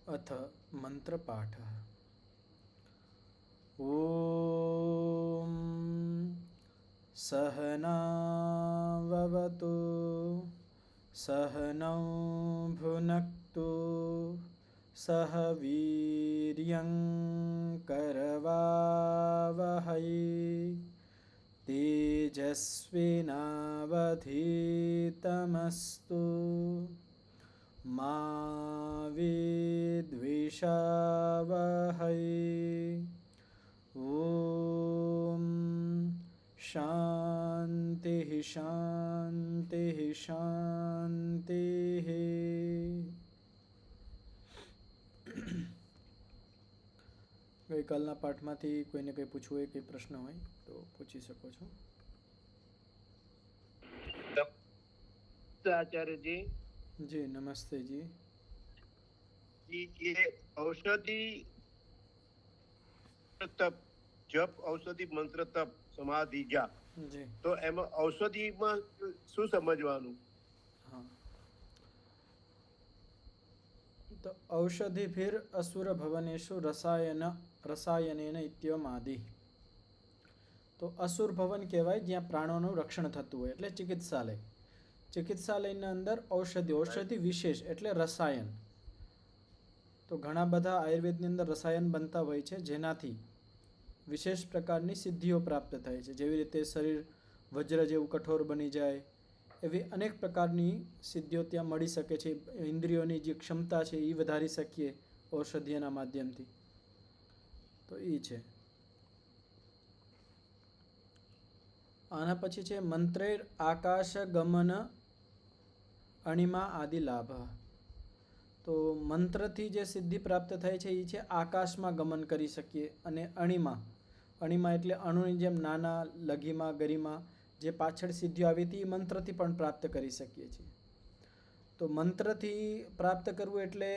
अथ मंत्रपाठः। ॐ सहनाववतु सहनौ भुनक्तु सह वीर्यं करवावहै तेजस्विनावधीतमस्तु मा विद्विषावहै। ॐ शान्तिः शान्तिः शान्तिः। ગઈકાલના પાઠમાંથી કોઈને કંઈ પૂછવું હોય, કંઈ પ્રશ્ન હોય તો પૂછી શકો છો. आचार्य जी જી નમસ્તે જી. ये औषधि तप जप औषधि मंत्र तप समाधि जाप જી तो एમાં औषधिમાં શું સમજવાનું? हाँ, तो औषधिभिर असुर भवनेषु रसायनेन इत्यम आदि. तो असुर भवन કહેવાય જ્યાં પ્રાણોનું રક્ષણ થતું હોય એટલે ચિકિત્સાલય. ચિકિત્સાલયના અંદર ઔષધિ વિશેષ એટલે રસાયન. તો ઘણા બધા આયુર્વેદની અંદર રસાયન બનતા હોય છે જેનાથી વિશેષ પ્રકારની સિદ્ધિઓ પ્રાપ્ત થાય છે. જેવી રીતે શરીર વજ્ર જેવું કઠોર બની જાય એવી અનેક પ્રકારની સિદ્ધિઓ ત્યાં મળી શકે છે. ઇન્દ્રિયોની જે ક્ષમતા છે એ વધારી શકીએ ઔષધિના માધ્યમથી. તો એ છે. આના પછી છે મંત્રેર આકાશ ગમન અણિમા આદિ લાભ. તો મંત્રથી જે સિદ્ધિ પ્રાપ્ત થાય છે એ છે આકાશમાં ગમન કરી શકીએ અને અણિમા એટલે અણુની જેમ નાના લઘીમાં ગરિમા જે પાછળ સિદ્ધિઓ આવી હતી એ મંત્રથી પણ પ્રાપ્ત કરી શકીએ છીએ. તો મંત્રથી પ્રાપ્ત કરવું એટલે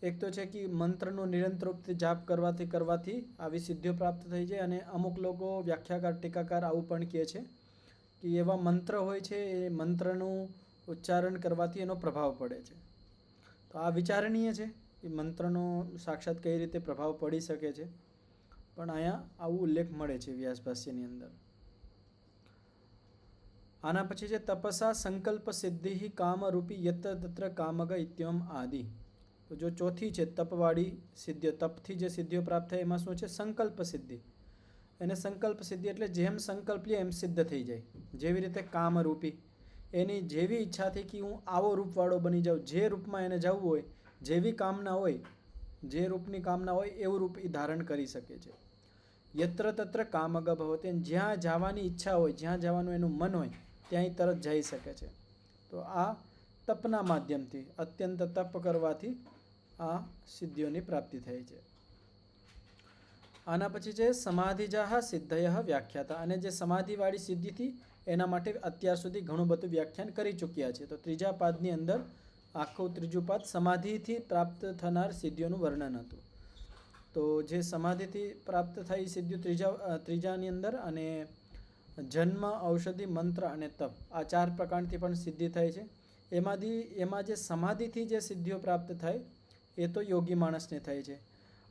એક તો છે કે મંત્રનો નિરંતર રૂપથી જાપ કરવાથી આવી સિદ્ધિઓ પ્રાપ્ત થઈ જાય. અને અમુક લોકો વ્યાખ્યાકાર ટીકાકાર આવું પણ કહે છે કે એવા મંત્ર હોય છે એ મંત્રનું ઉચ્ચારણ કરવાથી એનો પ્રભાવ પડે છે. તો આ વિચારણીય છે એ મંત્રનો સાક્ષાત કઈ રીતે પ્રભાવ પડી શકે છે, પણ અહીંયા આવું ઉલ્લેખ મળે છે વ્યાસભાષ્યની અંદર. આના પછી છે તપસા સંકલ્પ સિદ્ધિ કામરૂપી યત્ર તત્ર કામગ ઇત્યમ આદિ. તો જો ચોથી છે તપવાળી સિદ્ધિઓ, તપથી જે સિદ્ધિઓ પ્રાપ્ત થાય એમાં શું છે સંકલ્પ સિદ્ધિ. એને સંકલ્પ સિદ્ધિ એટલે જેમ સંકલ્પ લે એમ સિદ્ધ થઈ જાય. જેવી રીતે કામરૂપી એની જેવી ઈચ્છાથી કે હું આવો રૂપવાળો બની જાઉં, જે રૂપમાં એને જવું હોય, જેવી કામના હોય, જે રૂપની કામના હોય એવું રૂપ એ ધારણ કરી શકે છે. યત્ર તત્ર કામગ ભવતે, જ્યાં જવાની ઈચ્છા હોય, જ્યાં જવાનું એનું મન હોય ત્યાં તરત જઈ શકે છે. તો આ તપના માધ્યમથી અત્યંત તપ કરવાથી આ સિદ્ધિઓની પ્રાપ્તિ થાય છે. આના પછી છે સમાધિજાહ સિદ્ધયઃ વ્યાખ્યાતા. અને જે સમાધિવાળી સિદ્ધિથી એના માટે અત્યાર સુધી ઘણું બધું વ્યાખ્યાન કરી ચૂક્યા છે. તો ત્રીજા પાદની અંદર આખું ત્રીજું પાદ સમાધિથી પ્રાપ્ત થનાર સિદ્ધિઓનું વર્ણન હતું. તો જે સમાધિથી પ્રાપ્ત થઈ સિદ્ધિઓ ત્રીજાની અંદર અને જન્મ, ઔષધિ, મંત્ર અને તપ આ 4 પ્રકારથી પણ સિદ્ધિ થાય છે. એમાં જે સમાધિથી જે સિદ્ધિઓ પ્રાપ્ત થાય એ તો યોગી માણસને થાય છે.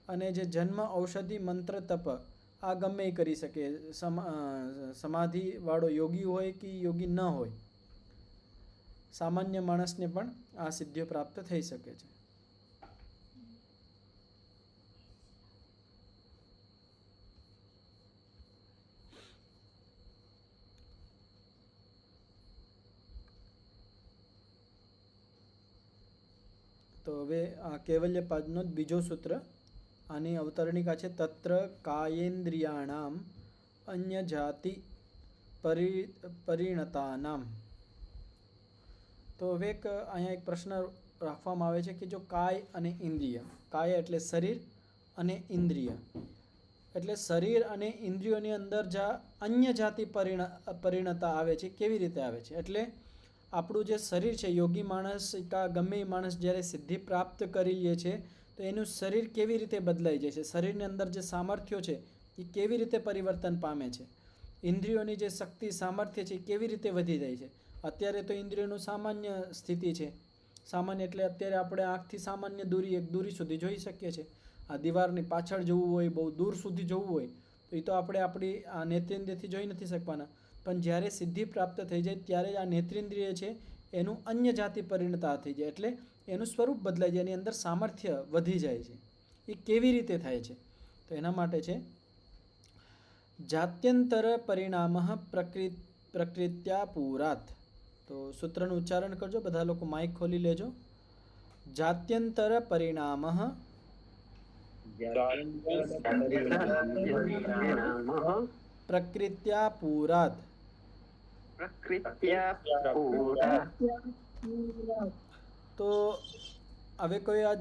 અને જે જન્મ, ઔષધિ, મંત્ર, તપ આ ગમે એ કરી શકે. સમાધિવાળો યોગી હોય કે યોગી ન હોય, સામાન્ય માણસને પણ આ સિદ્ધિઓ પ્રાપ્ત થઈ શકે છે. તો હવે આ કૈવલ્ય પાદનો બીજો સૂત્ર, આની અવતરણિકા છે તત્ર કાયેન્દ્રિયાણામ અન્ય જાતિ પરિણતાનામ. તો હવે અહીંયા એક પ્રશ્ન રાખવામાં આવે છે કે જો કાય અને ઇન્દ્રિય, કાય એટલે શરીર અને ઇન્દ્રિય એટલે શરીર અને ઇન્દ્રિયોની અંદર જ્યાં અન્ય જાતિ પરિણતા આવે છે, કેવી રીતે આવે છે? એટલે આપણું જે શરીર છે, યોગી માણસ કા ગમે એ માણસ જ્યારે સિદ્ધિ પ્રાપ્ત કરી લે છે તો એનું શરીર કેવી રીતે બદલાઈ જાય છે, શરીરની અંદર જે સામર્થ્યો છે એ કેવી રીતે પરિવર્તન પામે છે, ઇન્દ્રિયોની જે શક્તિ સામર્થ્ય છે એ કેવી રીતે વધી જાય છે. અત્યારે તો ઇન્દ્રિયોનું સામાન્ય સ્થિતિ છે, સામાન્ય એટલે અત્યારે આપણે આંખથી સામાન્ય દૂરી એક દૂરી સુધી જોઈ શકીએ છીએ. આ દીવારની પાછળ જવું હોય, બહુ દૂર સુધી જવું હોય તો એ તો આપણે આપણી આ નેત્રેન્દ્રિયથી જોઈ નથી શકવાના. પણ જ્યારે સિદ્ધિ પ્રાપ્ત થઈ જાય ત્યારે આ નેત્રેન્દ્રિય છે એનું અન્ય જાતિ પરિણતા થઈ જાય, એટલે એનું સ્વરૂપ બદલાઈ જાય, એની અંદર સામર્થ્ય વધી જાય છે. એ કેવી રીતે થાય છે? તો એના માટે છે જાત્યંતર પરિણામ પ્રકૃત્યા પૂરાત. તો સૂત્રનું ઉચ્ચારણ કરજો બધા લોકો, માઇક ખોલી લેજો. જાત્યંતર પરિણામ પ્રકૃત્યા પૂરાત. તો હવે કોઈ આ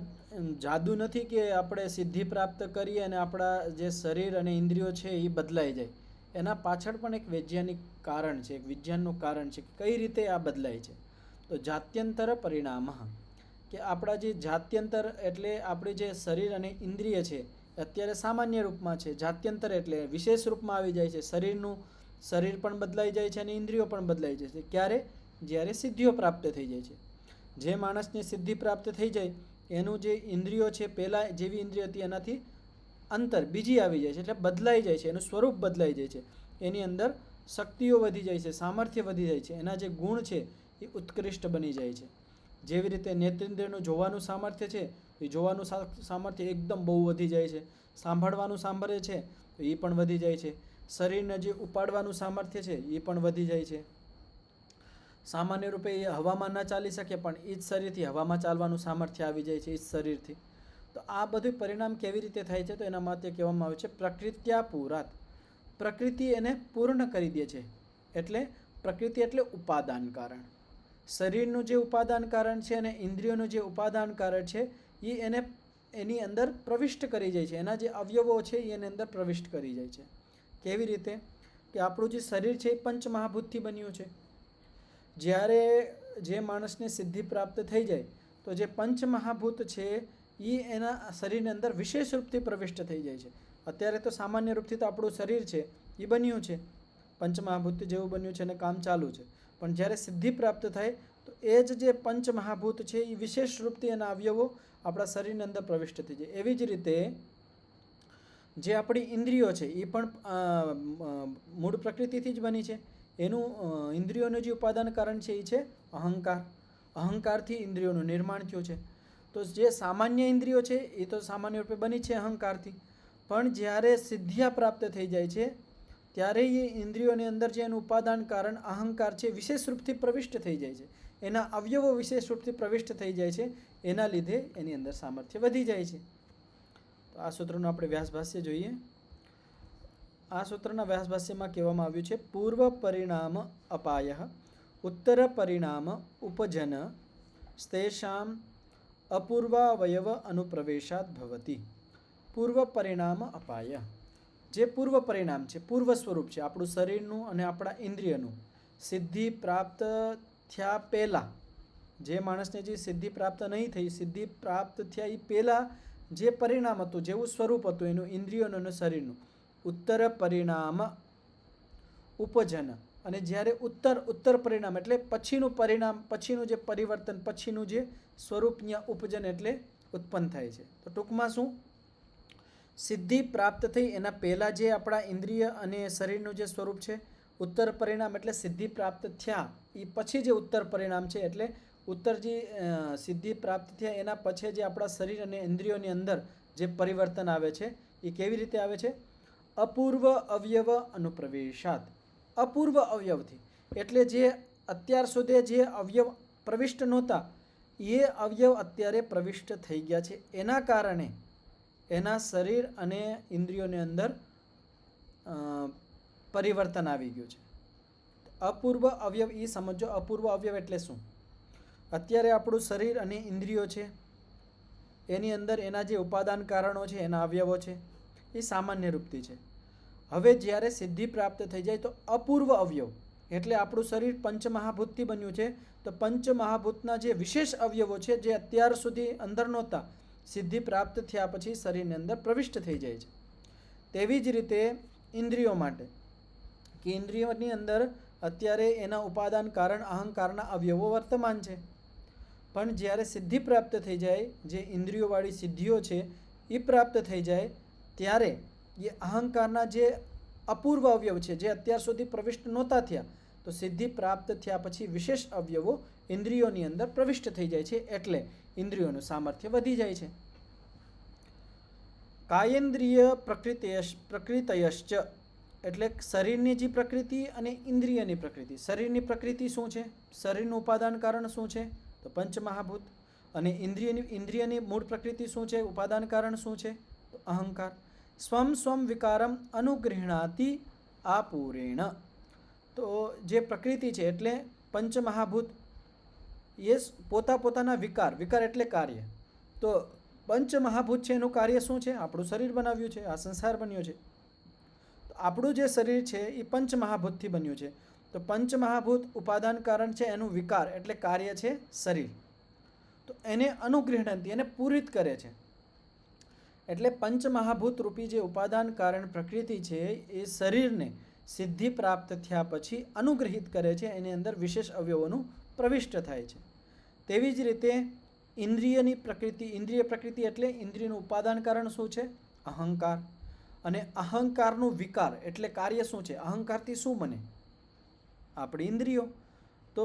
જાદુ નથી કે આપણે સિદ્ધિ પ્રાપ્ત કરીએ અને આપણા જે શરીર અને ઇન્દ્રિયો છે એ બદલાઈ જાય. એના પાછળ પણ એક વૈજ્ઞાનિક કારણ છે, એક વિજ્ઞાનનું કારણ છે કે કઈ રીતે આ બદલાય છે. તો જાત્યંતર પરિણામ, કે આપણા જે જાત્યંતર એટલે આપણી જે શરીર અને ઇન્દ્રિય છે અત્યારે સામાન્ય રૂપમાં છે, જાત્યંતર એટલે વિશેષ રૂપમાં આવી જાય છે. શરીર પણ બદલાઈ જાય છે અને ઇન્દ્રિયો પણ બદલાઈ જાય છે. ક્યારે? જ્યારે સિદ્ધિઓ પ્રાપ્ત થઈ જાય છે. જે માણસને સિદ્ધિ પ્રાપ્ત થઈ જાય એનું જે ઇન્દ્રિયો છે પહેલાં જેવી ઇન્દ્રિય હતી એનાથી અંતર બીજી આવી જાય છે, એટલે બદલાઈ જાય છે, એનું સ્વરૂપ બદલાઈ જાય છે. એની અંદર શક્તિઓ વધી જાય છે, સામર્થ્ય વધી જાય છે, એના જે ગુણ છે એ ઉત્કૃષ્ટ બની જાય છે. જેવી રીતે નેત્રેન્દ્રિયનું જોવાનું સામર્થ્ય છે એ જોવાનું સામર્થ્ય એકદમ બહુ વધી જાય છે. સાંભળવાનું સાંભળે છે તો એ પણ વધી જાય છે. શરીરને જે ઉપાડવાનું સામર્થ્ય છે એ પણ વધી જાય છે. સામાન્ય રૂપે એ હવામાં ન ચાલી શકે પણ એ જ શરીરથી હવામાં ચાલવાનું સામર્થ્ય આવી જાય છે, એ જ શરીરથી. તો આ બધું પરિણામ કેવી રીતે થાય છે? તો એના માટે કહેવામાં આવે છે પ્રકૃત્યા પૂરાત. પ્રકૃતિ એને પૂર્ણ કરી દે છે. એટલે પ્રકૃતિ એટલે ઉપાદાન કારણ. શરીરનું જે ઉપાદાન કારણ છે અને ઇન્દ્રિયોનું જે ઉપાદાન કારણ છે એ એને એની અંદર પ્રવિષ્ટ કરી જાય છે. એના જે અવયવો છે એ એની અંદર પ્રવિષ્ટ કરી જાય છે. કેવી રીતે? કે આપણું જે શરીર છે એ પંચમહાભૂતથી બન્યું છે. જ્યારે જે માણસને સિદ્ધિ પ્રાપ્ત થઈ જાય તો જે પંચમહાભૂત છે એ એના શરીરની અંદર વિશેષ રૂપથી પ્રવિષ્ટ થઈ જાય છે. અત્યારે તો સામાન્ય રૂપથી તો આપણું શરીર છે એ બન્યું છે, પંચમહાભૂત જેવું બન્યું છે અને કામ ચાલુ છે. પણ જ્યારે સિદ્ધિ પ્રાપ્ત થાય તો એ જ જે પંચમહાભૂત છે એ વિશેષ રૂપથી એના અવયવો આપણા શરીરની અંદર પ્રવિષ્ટ થઈ જાય. એવી જ રીતે જે આપણી ઇન્દ્રિયો છે એ પણ મૂળ પ્રકૃતિથી જ બની છે. એનું ઇન્દ્રિયોનું જે ઉપાદાન કારણ છે એ છે અહંકાર. અહંકારથી ઇન્દ્રિયોનું નિર્માણ થયું છે. તો જે સામાન્ય ઇન્દ્રિયો છે એ તો સામાન્ય રૂપે બની છે અહંકારથી. પણ જ્યારે સિદ્ધિયા પ્રાપ્ત થઈ જાય છે ત્યારે એ ઇન્દ્રિયોની અંદર જે એનું ઉપાદાન કારણ અહંકાર છે વિશેષ રૂપથી પ્રવિષ્ટ થઈ જાય છે. એના અવયવો વિશેષ રૂપથી પ્રવિષ્ટ થઈ જાય છે. એના લીધે એની અંદર સામર્થ્ય વધી જાય છે. તો આ સૂત્રનું આપણે વ્યાસભાષ્ય જોઈએ. આ સૂત્રના વ્યાસભાષ્યમાં કહેવામાં આવ્યું છે પૂર્વ પરિણામ અપાય ઉત્તર પરિણામ ઉપજન સ્તેષામ અપૂર્વાવયવ અનુપ્રવેશાત ભવતી. પૂર્વ પરિણામ અપાય, જે પૂર્વ પરિણામ છે, પૂર્વ સ્વરૂપ છે આપણું શરીરનું અને આપણા ઇન્દ્રિયનું, સિદ્ધિ પ્રાપ્ત થયા પહેલાં, જે માણસને જે સિદ્ધિ પ્રાપ્ત નહીં થઈ, સિદ્ધિ પ્રાપ્ત થયા એ પહેલાં જે પરિણામ હતું, જેવું સ્વરૂપ હતું એનું ઇન્દ્રિયોનું અને શરીરનું, ઉત્તર પરિણામ ઉપજન. અને જ્યારે ઉત્તર પરિણામ એટલે પછીનું પરિણામ, પછીનું જે પરિવર્તન, પછીનું જે સ્વરૂપ ત્યાં ઉપજન એટલે ઉત્પન્ન થાય છે. તો ટૂંકમાં શું? સિદ્ધિ પ્રાપ્ત થઈ એના પહેલાં જે આપણા ઇન્દ્રિય અને શરીરનું જે સ્વરૂપ છે, ઉત્તર પરિણામ એટલે સિદ્ધિ પ્રાપ્ત થયા એ પછી જે ઉત્તર પરિણામ છે, એટલે ઉત્તર જે સિદ્ધિ પ્રાપ્ત થયા એના પછી જે આપણા શરીર અને ઇન્દ્રિયોની અંદર જે પરિવર્તન આવે છે એ કેવી રીતે આવે છે? અપૂર્વ અવયવ અનુપ્રવેશાત. અપૂર્વ અવયવથી એટલે જે અત્યાર સુધી જે અવયવ પ્રવિષ્ટ નહોતા એ અવયવ અત્યારે પ્રવિષ્ટ થઈ ગયા છે. એના કારણે એના શરીર અને ઇન્દ્રિયોની અંદર પરિવર્તન આવી ગયું છે. અપૂર્વ અવયવ એ સમજો. અપૂર્વ અવયવ એટલે શું? અત્યારે આપણું શરીર અને ઇન્દ્રિયો છે એની અંદર એના જે ઉપાદાન કારણો છે, એના અવયવો છે એ સામાન્ય રૂપથી છે. હવે જ્યારે સિદ્ધિ પ્રાપ્ત થઈ જાય તો અપૂર્વ અવયવ એટલે આપણું શરીર પંચમહાભૂતથી બન્યું છે, તો પંચમહાભૂતના જે વિશેષ અવયવો છે જે અત્યાર સુધી અંદર નહોતા, સિદ્ધિ પ્રાપ્ત થયા પછી શરીરની અંદર પ્રવિષ્ટ થઈ જાય છે. તેવી જ રીતે ઇન્દ્રિયો માટે, કે ઇન્દ્રિયોની અંદર અત્યારે એના ઉપાદાન કારણ અહંકારના અવયવો વર્તમાન છે, પણ જ્યારે સિદ્ધિ પ્રાપ્ત થઈ જાય, જે ઇન્દ્રિયોવાળી સિદ્ધિઓ છે એ પ્રાપ્ત થઈ જાય, ત્યારે એ અહંકારના જે અપૂર્વ અવયવ છે, જે અત્યાર સુધી પ્રવિષ્ટ નહોતા થયા, તો સિદ્ધિ પ્રાપ્ત થયા પછી વિશેષ અવયવો ઇન્દ્રિયોની અંદર પ્રવિષ્ટ થઈ જાય છે, એટલે ઇન્દ્રિયોનું સામર્થ્ય વધી જાય છે. કાયેન્દ્રિય પ્રકૃતયશ્ચ એટલે શરીરની જે પ્રકૃતિ અને ઇન્દ્રિયની પ્રકૃતિ. શરીરની પ્રકૃતિ શું છે? શરીરનું ઉપાદાન કારણ શું છે? તો પંચમહાભૂત. અને ઇન્દ્રિયની મૂળ પ્રકૃતિ શું છે? ઉપાદાન કારણ શું છે? તો અહંકાર. સ્વમ સ્વમ વિકારમ અનુગૃહણાતિ આપૂરેણ. તો જે પ્રકૃતિ છે એટલે પંચમહાભૂત એ પોતાના વિકાર એટલે કાર્ય. તો પંચમહાભૂત છે એનું કાર્ય શું છે? આપણું શરીર બનાવ્યું છે, આ સંસાર બન્યો છે. તો આપણું જે શરીર છે એ પંચમહાભૂતથી બન્યું છે. તો પંચમહાભૂત ઉપાદાન કારણ છે, એનું વિકાર એટલે કાર્ય છે શરીર. તો એને અનુગૃહણંતિ, એને પૂરિત કરે છે. એટલે પંચમહાભૂત રૂપી જે ઉપાદાન કારણ પ્રકૃતિ છે એ શરીરને સિદ્ધિ પ્રાપ્ત થયા પછી અનુગ્રહિત કરે છે, એની અંદર વિશેષ અવયવોનું પ્રવિષ્ટ થાય છે. તેવી જ રીતે ઇન્દ્રિય પ્રકૃતિ એટલે ઇન્દ્રિયનું ઉપાદાન કારણ શું છે? અહંકાર. અને અહંકારનું વિકાર એટલે કાર્ય શું છે? અહંકારથી શું બને? આપણી ઇન્દ્રિયો. તો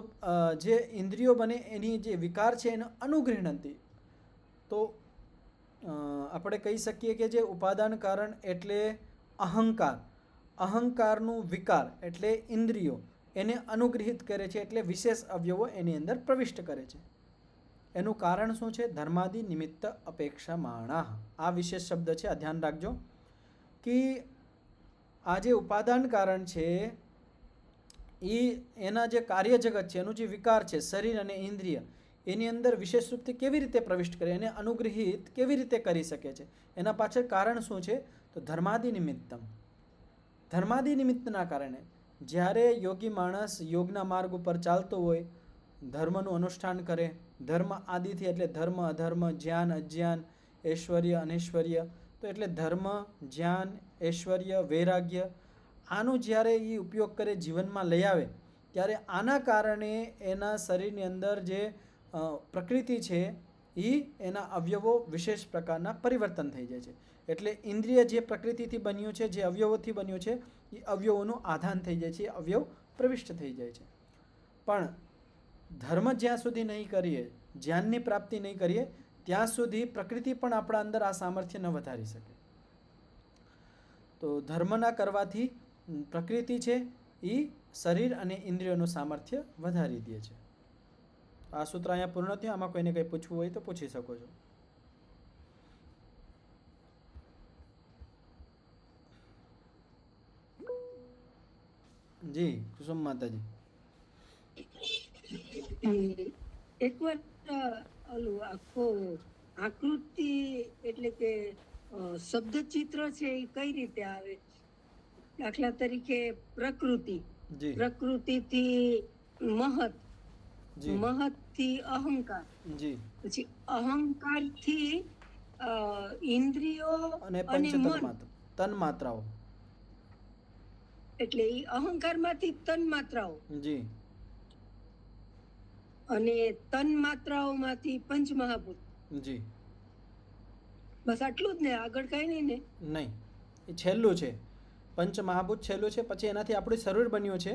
જે ઇન્દ્રિયો બને એની જે વિકાર છે એને અનુગૃહણંતિ. તો આપણે કહી શકીએ કે જે ઉપાદાન કારણ એટલે અહંકાર, અહંકારનું વિકાર એટલે ઇન્દ્રિયો એને અનુગ્રહિત કરે છે, એટલે વિશેષ અવયવો એની અંદર પ્રવિષ્ટ કરે છે. એનું કારણ શું છે? ધર્માદિ નિમિત્ત અપેક્ષામાણા. આ વિશેષ શબ્દ છે, આ ધ્યાન રાખજો કે આ જે ઉપાદાન કારણ છે એ એના જે કાર્ય જગત છે, એનું જે વિકાર છે શરીર અને ઇન્દ્રિય, એની અંદર વિશેષ રૂપથી કેવી રીતે પ્રવિષ્ટ કરે, એને અનુગ્રહિત કેવી રીતે કરી શકે છે, એના પાછળ કારણ શું છે? તો ધર્માદિ નિમિત્તમ. ધર્માદિ નિમિત્તના કારણે જ્યારે યોગી માણસ યોગના માર્ગ ઉપર ચાલતો હોય, ધર્મનું અનુષ્ઠાન કરે, ધર્મ આદિથી એટલે ધર્મ અધર્મ, જ્ઞાન અજ્ઞાન, ઐશ્વર્ય અનૈશ્વર્ય, તો એટલે ધર્મ, જ્ઞાન, ઐશ્વર્ય, વૈરાગ્ય, આનું જ્યારે એ ઉપયોગ કરે, જીવનમાં લઈ આવે, ત્યારે આના કારણે એના શરીરની અંદર જે પ્રકૃતિ છે એ એના અવયવો વિશેષ પ્રકારના પરિવર્તન થઈ જાય છે. એટલે ઇન્દ્રિય જે પ્રકૃતિથી બન્યું છે, જે અવયવોથી બન્યું છે, એ અવયવોનું આધાન થઈ જાય છે, અવયવ પ્રવિષ્ટ થઈ જાય છે. પણ ધર્મ જ્યાં સુધી નહીં કરીએ, જ્ઞાનની પ્રાપ્તિ નહીં કરીએ, ત્યાં સુધી પ્રકૃતિ પણ આપણા અંદર આ સામર્થ્ય ન વધારી શકે. તો ધર્મના કરવાથી પ્રકૃતિ છે એ શરીર અને ઇન્દ્રિયોનું સામર્થ્ય વધારી દે છે. આ સૂત્ર અહીંયા પૂર્ણ થયું. આમાં કોઈને કંઈ પૂછવું હોય તો પૂછી શકો છો. જી કુસુમ માતાજી. એકવાર ઓલું આખો આકૃતિ એટલે કે શબ્દ ચિત્ર છે એ કઈ રીતે આવે? દાખલા તરીકે પ્રકૃતિ, જી પ્રકૃતિથી મહત, જી મહત થી અહંકાર, જી પછી અહંકાર થી ઇન્દ્રિયો અને અને પંચ મન, તન્માત્રાઓ. એટલે એ અહંકાર માંથી તન માત્રાઓ, જી અને તન માત્રાઓ માંથી પંચ મહાભૂત. જી બસ આટલું જ ને, આગળ કઈ નહીં ને? નહીં, એ છેલ્લું છે. પંચ મહાભૂત છેલ્લું છે. પછી એનાથી આપણું શરીર બન્યું છે,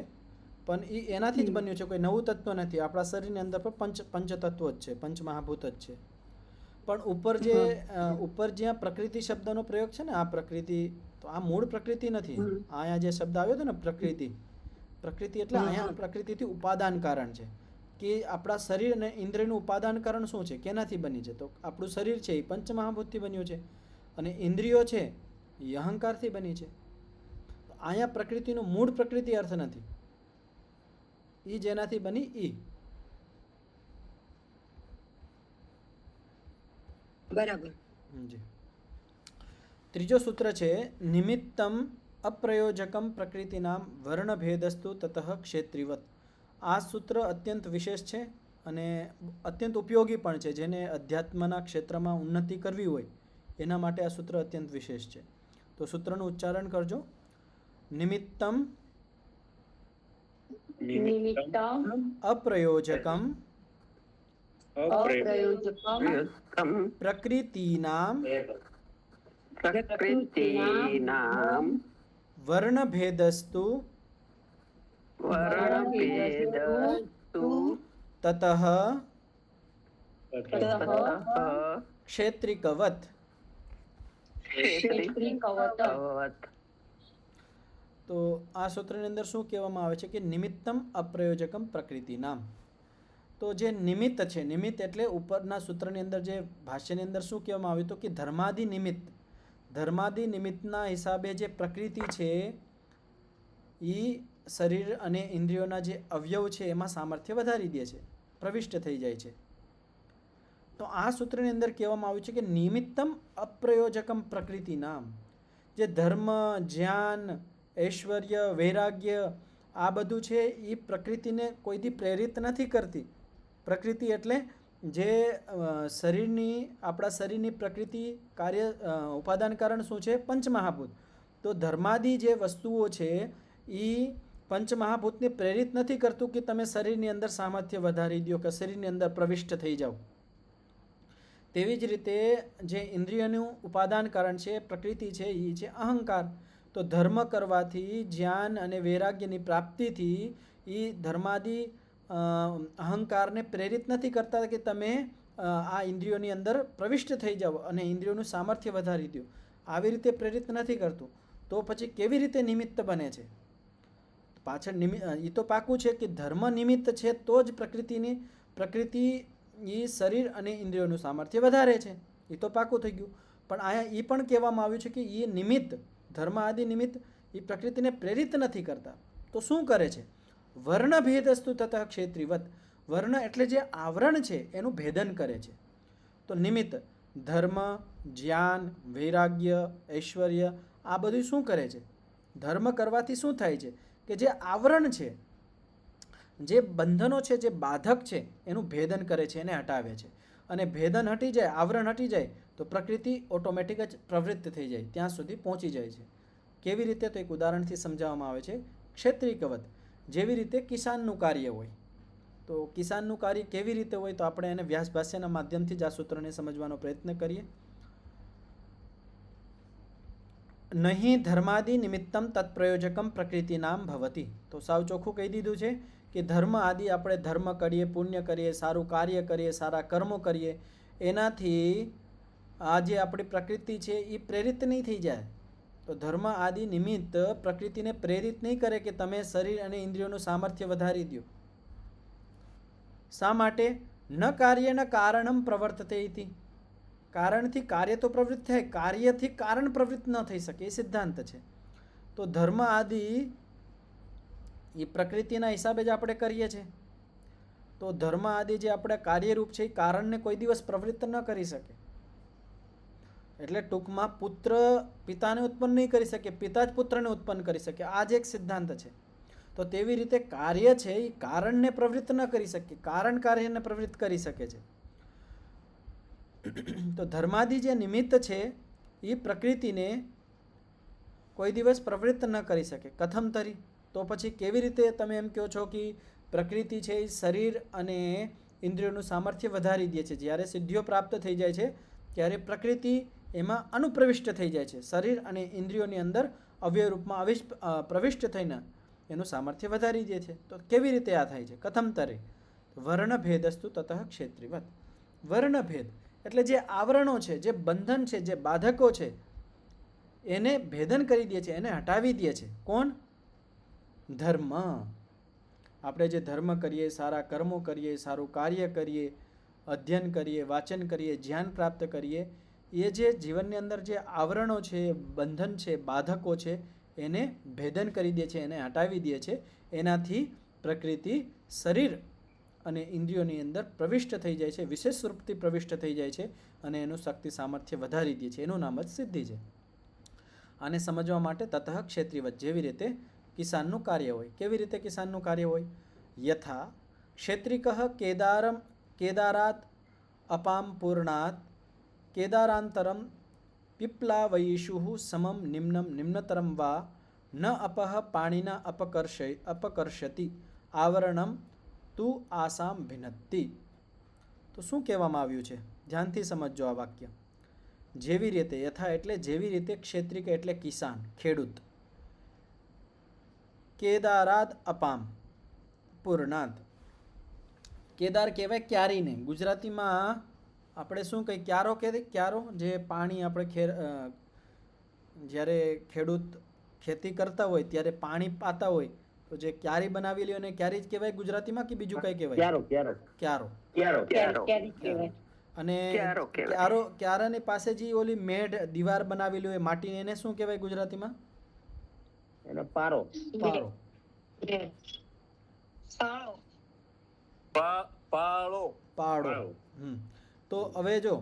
પણ એ એનાથી જ બન્યું છે, કોઈ નવું તત્વ નથી. આપણા શરીરની અંદર પણ પંચ તત્વો જ છે, પંચ મહાભૂત જ છે. પણ ઉપર જ્યાં પ્રકૃતિ શબ્દનો પ્રયોગ છે ને, આ પ્રકૃતિ, તો આ મૂળ પ્રકૃતિ નથી. અહીંયા જે શબ્દ આવ્યો હતો ને પ્રકૃતિ, પ્રકૃતિ એટલે અહીંયા પ્રકૃતિથી ઉપાદાન કારણ છે કે આપણા શરીર અને ઇન્દ્રિયનું ઉપાદાન કારણ શું છે, કેનાથી બની છે? તો આપણું શરીર છે એ પંચમહાભૂતથી બન્યું છે, અને ઇન્દ્રિયો છે એ અહંકારથી બની છે. અહીંયા પ્રકૃતિનો મૂળ પ્રકૃતિ અર્થ નથી, એ જેનાથી બની ઈ. બરાબર. જી. ત્રીજો સૂત્ર છે નિમિત્તમ અપ્રયોજકમ પ્રકૃતિનામ વર્ણભેદસ્તુ તતઃ ક્ષેત્રીવત. આ સૂત્ર અત્યંત વિશેષ છે અને અત્યંત ઉપયોગી પણ છે. જેને અધ્યાત્મના ક્ષેત્રમાં ઉન્નતિ કરવી હોય એના માટે આ સૂત્ર અત્યંત વિશેષ છે. તો સૂત્રનું ઉચ્ચારણ કરજો. નિમિત્તમ અપ્રયોજકમ अप्रयोजकं પ્રકૃતિનામ प्रकृतीनां વર્ણભેદસ્તુ वर्णभेदस्तु તતઃ ततः ક્ષેત્રિકવત. क्षेत्रिकवत् તો આ સૂત્રની અંદર શું કહેવામાં આવે છે કે નિમિત્તમ અપ્રયોજકમ પ્રકૃતિનામ. તો જે નિમિત્ત છે, નિમિત્ત એટલે ઉપરના સૂત્રની અંદર જે ભાષ્યની અંદર શું કહેવામાં આવ્યું હતું કે ધર્માદિ નિમિત્ત, ધર્માદિ નિમિત્તના હિસાબે જે પ્રકૃતિ છે એ શરીર અને ઇન્દ્રિયોના જે અવયવ છે એમાં સામર્થ્ય વધારી દે છે, પ્રવિષ્ટ થઈ જાય છે. તો આ સૂત્રની અંદર કહેવામાં આવ્યું છે કે નિમિત્તમ અપ્રયોજકમ પ્રકૃતિ નામ. જે ધર્મ, જ્ઞાન, ઐશ્વર્ય, વૈરાગ્ય આ બધું છે એ પ્રકૃતિને કોઈથી પ્રેરિત નથી કરતી. પ્રકૃતિ એટલે જે શરીરની, આપણા શરીરની પ્રકૃતિ કાર્ય ઉપાદાન કારણ શું છે? પંચમહાભૂત. તો ધર્માદિ જે વસ્તુઓ છે એ પંચમહાભૂતને પ્રેરિત નથી કરતું કે તમે શરીરની અંદર સામર્થ્ય વધારી દો કે શરીરની અંદર પ્રવિષ્ટ થઈ જાઓ. તેવી જ રીતે જે ઇન્દ્રિયનું ઉપાદાન કારણ છે, પ્રકૃતિ છે, એ છે અહંકાર. તો ધર્મ કરવાથી, જ્ઞાન અને વૈરાગ્યની પ્રાપ્તિથી એ ધર્માદિ અહંકારને પ્રેરિત નથી કરતા કે તમે આ ઇન્દ્રિયોની અંદર પ્રવિષ્ટ થઈ જાઓ અને ઇન્દ્રિયોનું સામર્થ્ય વધારી દો. આવી રીતે પ્રેરિત નથી કરતું. તો પછી કેવી રીતે નિમિત્ત બને છે? પાછળ એ તો પાકું છે કે ધર્મ નિમિત્ત છે તો જ પ્રકૃતિ એ શરીર અને ઇન્દ્રિયોનું સામર્થ્ય વધારે છે. એ તો પાકું થઈ ગયું. પણ અહીંયા એ પણ કહેવામાં આવ્યું છે કે એ નિમિત્ત, ધર્મ આદિ નિમિત્ત એ પ્રકૃતિને પ્રેરિત નથી કરતા. તો શું કરે છે? વર્ણભેદસ્તુ તતઃ ક્ષેત્રીવત. વર્ણ એટલે જે આવરણ છે એનું ભેદન કરે છે. તો નિમિત્ત ધર્મ, જ્ઞાન, વૈરાગ્ય, ઐશ્વર્ય આ બધું શું કરે છે? ધર્મ કરવાથી શું થાય છે કે જે આવરણ છે, જે બંધનો છે, જે બાધક છે એનું ભેદન કરે છે, એને હટાવે છે. અને ભેદન હટી જાય, આવરણ હટી જાય તો પ્રકૃતિ ઓટોમેટિક જ પ્રવૃત્ત થઈ જાય, ત્યાં સુધી પહોંચી જાય છે. કેવી રીતે? તો એક ઉદાહરણથી સમજાવવામાં આવે છે. ક્ષેત્રિકવત. જેવી રીતે કિસાનનું કાર્ય હોય. તો કિસાનનું કાર્ય કેવી રીતે હોય? તો આપણે એને વ્યાસ ભાષ્યના માધ્યમથી જ આ સૂત્રને સમજવાનો પ્રયત્ન કરીએ. નહીં ધર્માદિ નિમિત્તમ તત્પ્રયોજકમ પ્રકૃતિ નામ ભવતી. તો સાવ ચોખ્ખું કહી દીધું છે કે ધર્મ આદિ આપણે ધર્મ કરીએ, પુણ્ય કરીએ, સારું કાર્ય કરીએ, સારા કર્મો કરીએ, એનાથી આ જે આપણી પ્રકૃતિ છે એ પ્રેરિત નહીં થઈ જાય. તો ધર્મ આદિ નિમિત્ત પ્રકૃતિને પ્રેરિત નહીં કરે કે તમે શરીર અને ઇન્દ્રિયોનું સામર્થ્ય વધારી દો. શા માટે? ન કાર્યના કારણમ પ્રવર્તતે ઇતિ. કારણથી કાર્ય તો પ્રવૃત્ત થાય, કાર્યથી કારણ પ્રવૃત્ત ન થઈ શકે, એ સિદ્ધાંત છે. તો ધર્મ આદિ એ પ્રકૃતિના હિસાબે જ આપણે કરીએ છીએ. તો ધર્મ આદિ જે આપણે કાર્યરૂપ છે એ કારણને કોઈ દિવસ પ્રવૃત્ત ન કરી શકે. એટલે ટૂંકમાં પુત્ર પિતાને ઉત્પન્ન નહીં કરી શકે, પિતા જ પુત્રને ઉત્પન્ન કરી શકે. આ જ એક સિદ્ધાંત છે. તો તેવી રીતે કાર્ય છે એ કારણને પ્રવૃત્ત ન કરી શકે, કારણ કાર્યને પ્રવૃત્ત કરી શકે છે. તો ધર્માદિ જે નિમિત્ત છે એ પ્રકૃતિને કોઈ દિવસ પ્રવૃત્ત ન કરી શકે. કથમ તરી? તો પછી કેવી રીતે તમે એમ કહો છો કે પ્રકૃતિ છે એ શરીર અને ઇન્દ્રિયોનું સામર્થ્ય વધારી દે છે? જ્યારે સિદ્ધિઓ પ્રાપ્ત થઈ જાય છે ત્યારે પ્રકૃતિ એમાં અનુપ્રવિષ્ટ થઈ જાય છે. શરીર અને ઇન્દ્રિયોની અંદર અવયવ રૂપમાં પ્રવિષ્ટ થઈને એનું સામર્થ્ય વધારી દે છે. તો કેવી રીતે આ થાય છે? કથમ તરે? વર્ણભેદસ્તુ તતઃ ક્ષેત્રીવત. વર્ણભેદ એટલે જે આવરણો છે, જે બંધન છે, જે બાધકો છે એને ભેદન કરી દે છે, એને હટાવી દે છે. કોણ? ધર્મ. આપણે જે ધર્મ કરીએ, સારા કર્મો કરીએ, સારું કાર્ય કરીએ, અધ્યયન કરીએ, વાંચન કરીએ, જ્ઞાન પ્રાપ્ત કરીએ, એ જે જીવનની અંદર જે આવરણો છે, બંધન છે, બાધકો છે એને ભેદન કરી દે છે, એને હટાવી દે છે. એનાથી પ્રકૃતિ શરીર અને ઇન્દ્રિયોની અંદર પ્રવિષ્ટ થઈ જાય છે, વિશેષ રૂપથી પ્રવિષ્ટ થઈ જાય છે અને એનું શક્તિ સામર્થ્ય વધારી દે છે. એનું નામ જ સિદ્ધિ છે. આને સમજવા માટે તતઃ ક્ષેત્રીવત, જેવી રીતે કિસાનનું કાર્ય હોય. કેવી રીતે કિસાનનું કાર્ય હોય? યથા ક્ષેત્રિકઃ કેદારાત અપામ પૂર્ણાત કેદારાંતરમ પીપ્લાવયિષુઃ સમમ નિમ્નમ નિમ્નતરમ વા ન અપઃ પાણીના અપકર્ષતિ આવરણમ તુ આસામ ભિનત્તિ. તો તો શું કહેવામાં આવ્યું છે? ધ્યાનથી સમજજો આ વાક્ય. જેવી રીતે, યથા એટલે જેવી રીતે, ક્ષેત્રિક એટલે કિસાન, ખેડૂત. કેદારાદ અપામ પૂર્ણાદ. કેદાર કહેવાય ક્યારીને. ગુજરાતીમાં આપણે શું કહીએ? ક્યારો કહેવાય. ક્યારો જે પાણી આપણે જ્યારે ખેડૂત ખેતી કરતા હોય ત્યારે પાણી પાતા હોય તો જે ક્યારી બનાવેલી હોય એને ક્યારી જ કહેવાય ગુજરાતીમાં, કે બીજું કઈ કહેવાય? ક્યારો. અને ક્યારાની પાસે જે ઓલી મેઢ દીવાર બનાવેલી હોય માટીની, એને શું કહેવાય ગુજરાતીમાં? પારો. પાડો. તો હવે જો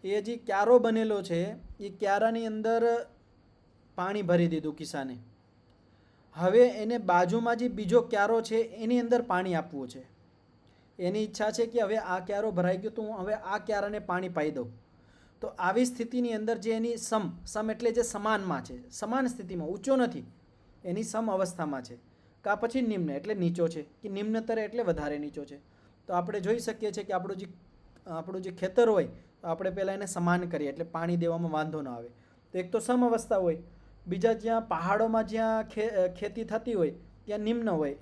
એ જે ક્યારો બનેલો છે એ ક્યારાની અંદર પાણી ભરી દીધું કિસાને. હવે એને બાજુમાં જે બીજો ક્યારો છે એની અંદર પાણી આપવું છે. એની ઈચ્છા છે કે હવે આ ક્યારો ભરાઈ ગયો તો હું હવે આ ક્યારાને પાણી પાઈ દઉં. તો આવી સ્થિતિની અંદર જે એની સમ એટલે જે સમાનમાં છે, સમાન સ્થિતિમાં, ઊંચો નથી, એની સમ અવસ્થામાં છે. કાં પછી નિમ્ન એટલે નીચો છે, કે નિમ્નતર એટલે વધારે નીચો છે. તો આપણે જોઈ શકીએ છીએ કે આપણું જે ખેતર હોય તો આપણે પહેલાં એને સમાન કરીએ એટલે પાણી દેવામાં વાંધો ન આવે. તો એક તો સમ અવસ્થા હોય. બીજા જ્યાં પહાડોમાં જ્યાં ખેતી થતી હોય ત્યાં નિમ્ન હોય,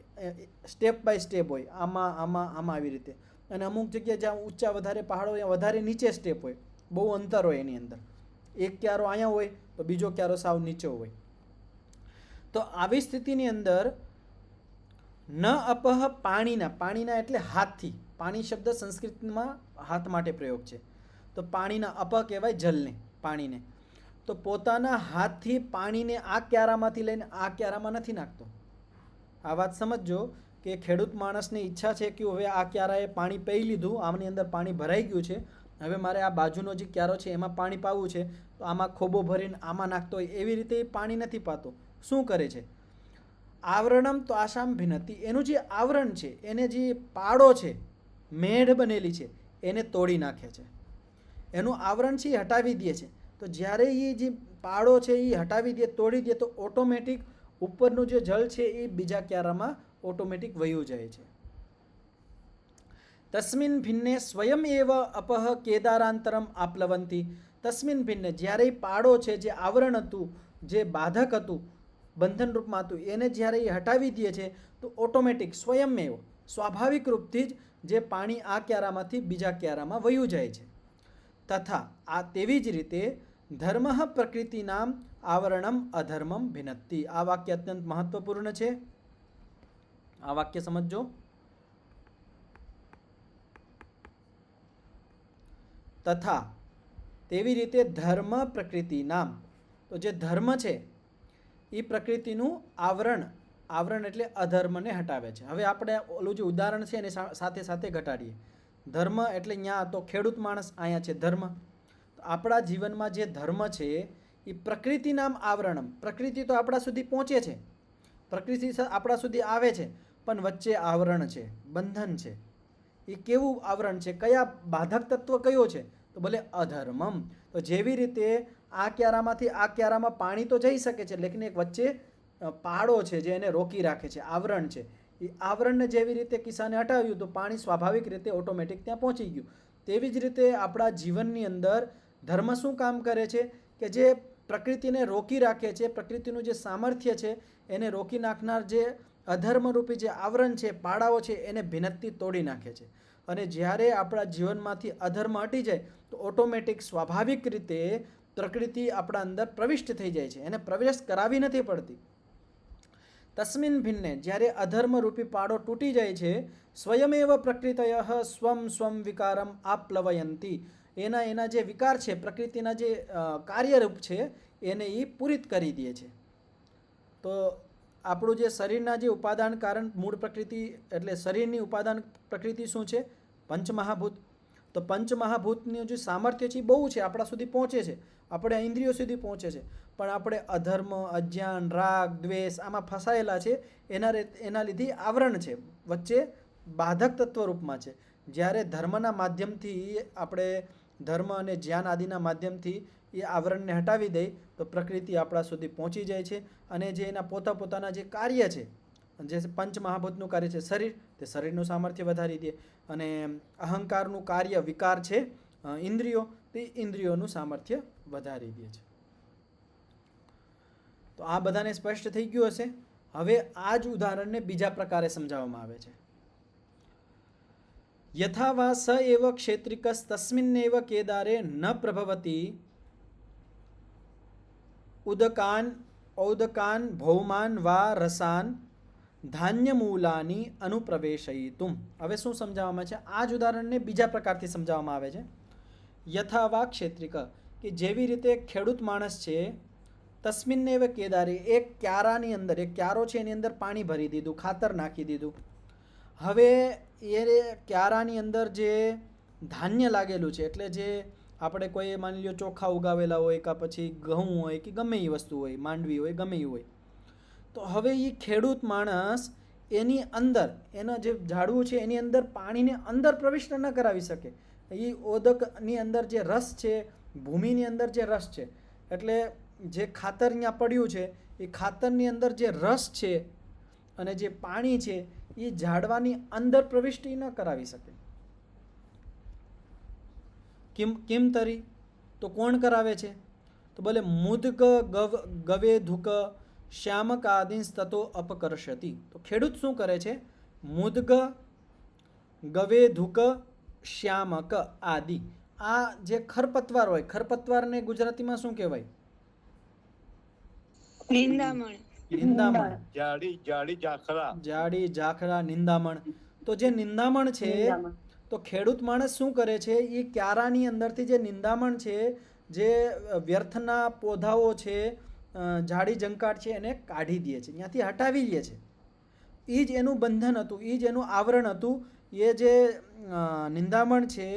સ્ટેપ બાય સ્ટેપ હોય, આમાં આમાં આમાં આવી રીતે. અને અમુક જગ્યાએ જ્યાં ઊંચા વધારે પહાડો હોય વધારે નીચે સ્ટેપ હોય, બહુ અંતર હોય એની અંદર. એક ક્યારો અહીંયા હોય તો બીજો ક્યારો સાવ નીચે હોય. તો આવી સ્થિતિની અંદર ન અપહ પાણીના એટલે હાથથી. પાણી શબ્દ સંસ્કૃતમાં હાથ માટે પ્રયોગ છે. તો પાણીના અપ કહેવાય જલને, પાણીને. તો પોતાના હાથથી પાણીને આ ક્યારામાંથી લઈને આ ક્યારામાં નથી નાખતો. આ વાત સમજજો કે ખેડૂત માણસની ઈચ્છા છે કે હવે આ ક્યારાએ પાણી પી લીધું, આમની અંદર પાણી ભરાઈ ગયું છે, હવે મારે આ બાજુનો જે ક્યારો છે એમાં પાણી પાવું છે, તો આમાં ખોબો ભરીને આમાં નાખતો હોય એવી રીતે એ પાણી નથી પાતો. શું કરે છે? આવરણમ તો આશામ ભિન્નતિ. એનું જે આવરણ છે, એને જે પાડો છે, મેઢ બનેલી છે, એને તોડી નાખે છે. એનું આવરણ છે એ હટાવી દે છે. તો જ્યારે એ જે પાડો છે એ હટાવી દે, તોડી દે, તો ઓટોમેટિક ઉપરનું જે જળ છે એ બીજા ક્યારામાં ઓટોમેટિક વયું જાય છે. તસ્મિન ભિન્ને સ્વયં એવ અપહ કેદારાંતરમ આપ્લવંતી. તસ્મિન ભિન્ને જ્યારે એ પાડો છે, જે આવરણ હતું, જે બાધક હતું, બંધન રૂપમાં હતું, એને જ્યારે એ હટાવી દે છે તો ઓટોમેટિક સ્વયંમેવ સ્વાભાવિક રૂપથી જ જે પાણી આ ક્યારામાંથી બીજા ક્યારામાં વયું જાય છે. તથા આ તેવી જ રીતે ધર્મ પ્રકૃતિનામ આવરણમ અધર્મમ ભિનત્તિ. આ વાક્ય અત્યંત મહત્વપૂર્ણ છે. આ વાક્ય સમજો. તથા તેવી રીતે ધર્મ પ્રકૃતિનામ, તો જે ધર્મ છે એ પ્રકૃતિનું આવરણ એટલે અધર્મને હટાવે છે. હવે આપણે ઓલું જે ઉદાહરણ છે એને સાથે સાથે ઘટાડીએ. ધર્મ એટલે અહીંયા તો ખેડૂત માણસ, અહીંયા છે ધર્મ. તો આપણા જીવનમાં જે ધર્મ છે એ પ્રકૃતિનામ આવરણમ. પ્રકૃતિ તો આપણા સુધી પહોંચે છે, પ્રકૃતિ આપણા સુધી આવે છે, પણ વચ્ચે આવરણ છે, બંધન છે. એ કેવું આવરણ છે? કયા બાધક તત્વ કયો છે? તો ભલે અધર્મમ. તો જેવી રીતે આ ક્યારામાંથી આ ક્યારામાં પાણી તો જઈ શકે છે, લેકિન એક વચ્ચે પાડો છે જે એને રોકી રાખે છે, આવરણ છે. એ આવરણને જેવી રીતે કિસાને હટાવ્યું તો પાણી સ્વાભાવિક રીતે ઓટોમેટિક ત્યાં પહોંચી ગયું. તેવી જ રીતે આપણા જીવનની અંદર ધર્મ શું કામ કરે છે? કે જે પ્રકૃતિને રોકી રાખે છે, પ્રકૃતિનું જે સામર્થ્ય છે એને રોકી નાખનાર જે અધર્મરૂપી જે આવરણ છે, પાડાઓ છે, એને ભિન્નતિ તોડી નાખે છે. અને જ્યારે આપણા જીવનમાંથી અધર્મ હટી જાય તો ઓટોમેટિક સ્વાભાવિક રીતે પ્રકૃતિ આપણા અંદર પ્રવિષ્ટ થઈ જાય છે, એને પ્રવેશ કરાવી નથી પડતી. તસ્મિન ભિન્ને, જ્યારે અધર્મરૂપી પાડો તૂટી જાય છે, સ્વયમેવ પ્રકૃતયઃ સ્વમ વિકારમ આપ્લવયંતી. એના જે વિકાર છે, પ્રકૃતિના જે કાર્યરૂપ છે એને એ પૂરિત કરી દે છે. તો આપણું જે શરીરના જે ઉપાદાન કારણ મૂળ પ્રકૃતિ એટલે શરીરની ઉપાદાન પ્રકૃતિ શું છે? પંચમહાભૂત. તો પંચમહાભૂતનું જે સામર્થ્ય છે એ બહુ છે, આપણા સુધી પહોંચે છે, આપણે ઇન્દ્રિયો સુધી પહોંચે છે, પણ આપણે અધર્મ, અજ્ઞાન, રાગ, દ્વેષ આમાં ફસાયેલા છે. એના લીધે આવરણ છે, વચ્ચે બાધક તત્વ રૂપમાં છે. જ્યારે ધર્મના માધ્યમથી આપણે ધર્મ અને જ્ઞાન આદિના માધ્યમથી એ આવરણને હટાવી દઈ તો પ્રકૃતિ આપણા સુધી પહોંચી જાય છે. અને જે એના પોતાના જે કાર્ય છે, જે પંચ મહાભૂતનું કાર્ય છે શરીર, તે શરીરનું સામર્થ્ય વધારી દે. અને અહંકારનું કાર્ય વિકાર છે ઇન્દ્રિયો, તે ઇન્દ્રિયોનું સામર્થ્ય વધારી દે છે. તો આ બધાને સ્પષ્ટ થઈ ગયું હશે. હવે આ જ ઉદાહરણને બીજા પ્રકારે સમજાવવામાં આવે છે. યથા વા સ એવ ક્ષેત્રિકસ તસ્મિન્નેવ કેદારે ન પ્રભવતી ઉદકાન ઔદકાન ભૌમાન વા રસાન ધાન્યમૂલાની અનુપ્રવેશયિતુમ. હવે શું સમજાવવામાં છે? આ જ ઉદાહરણને બીજા પ્રકારથી સમજાવવામાં આવે છે. યથા વા ક્ષેત્રિક, કે જેવી રીતે ખેડૂત માણસ છે, તસ્મિન્નેવ કેદારે, એક ક્યારાની અંદર, એક ક્યારો છે એની અંદર પાણી ભરી દીધું, ખાતર નાખી દીધું. હવે એ ક્યારાની અંદર જે ધાન્ય લાગેલું છે, એટલે જે આપણે કોઈ માની લો ચોખા ઉગાવેલા હોય, કાં પછી ઘઉં હોય કે ગમે એ વસ્તુ હોય, માંડવી હોય, ગમે એ હોય, તો હવે એ ખેડૂત માણસ એની અંદર, એના જે ઝાડવું છે એની અંદર પાણીને અંદર પ્રવિષ્ટ ન કરાવી શકે. એ ઓદકની અંદર જે રસ છે, ભૂમિની અંદર જે રસ છે, એટલે જે ખાતર અહીંયા પડ્યું છે એ ખાતરની અંદર જે રસ છે અને જે પાણી છે એ ઝાડવાની અંદર પ્રવિષ્ટિ ન કરાવી શકે. કેમ તરી? તો કોણ કરાવે છે? તો બોલે મુદગ ગવેધુક શ્યામક આદિંસ્તતો અપકર્ષતિ. તો ખેડૂત શું કરે છે? મુદગ ગવેધુક શ્યામક આદિ, આ જે ખરપતવાર હોય, ખરપતવારને ગુજરાતીમાં શું કહેવાય? નિંદામણ. નિંદામણ. જાડી ઝાખરા. જાડી ઝાખરા, નિંદામણ. તો જે નિંદામણ છે, તો ખેડૂત માણસ શું કરે છે? એ ક્યારાની અંદરથી જે નિંદામણ છે, જે વ્યર્થના પોધાઓ છે, ઝાડી ઝંકાટ છે, એને કાઢી દે છે, ત્યાંથી હટાવી લે છે. એ જ એનું બંધન હતું, એ જ એનું આવરણ હતું. એ જે નિંદામણ છે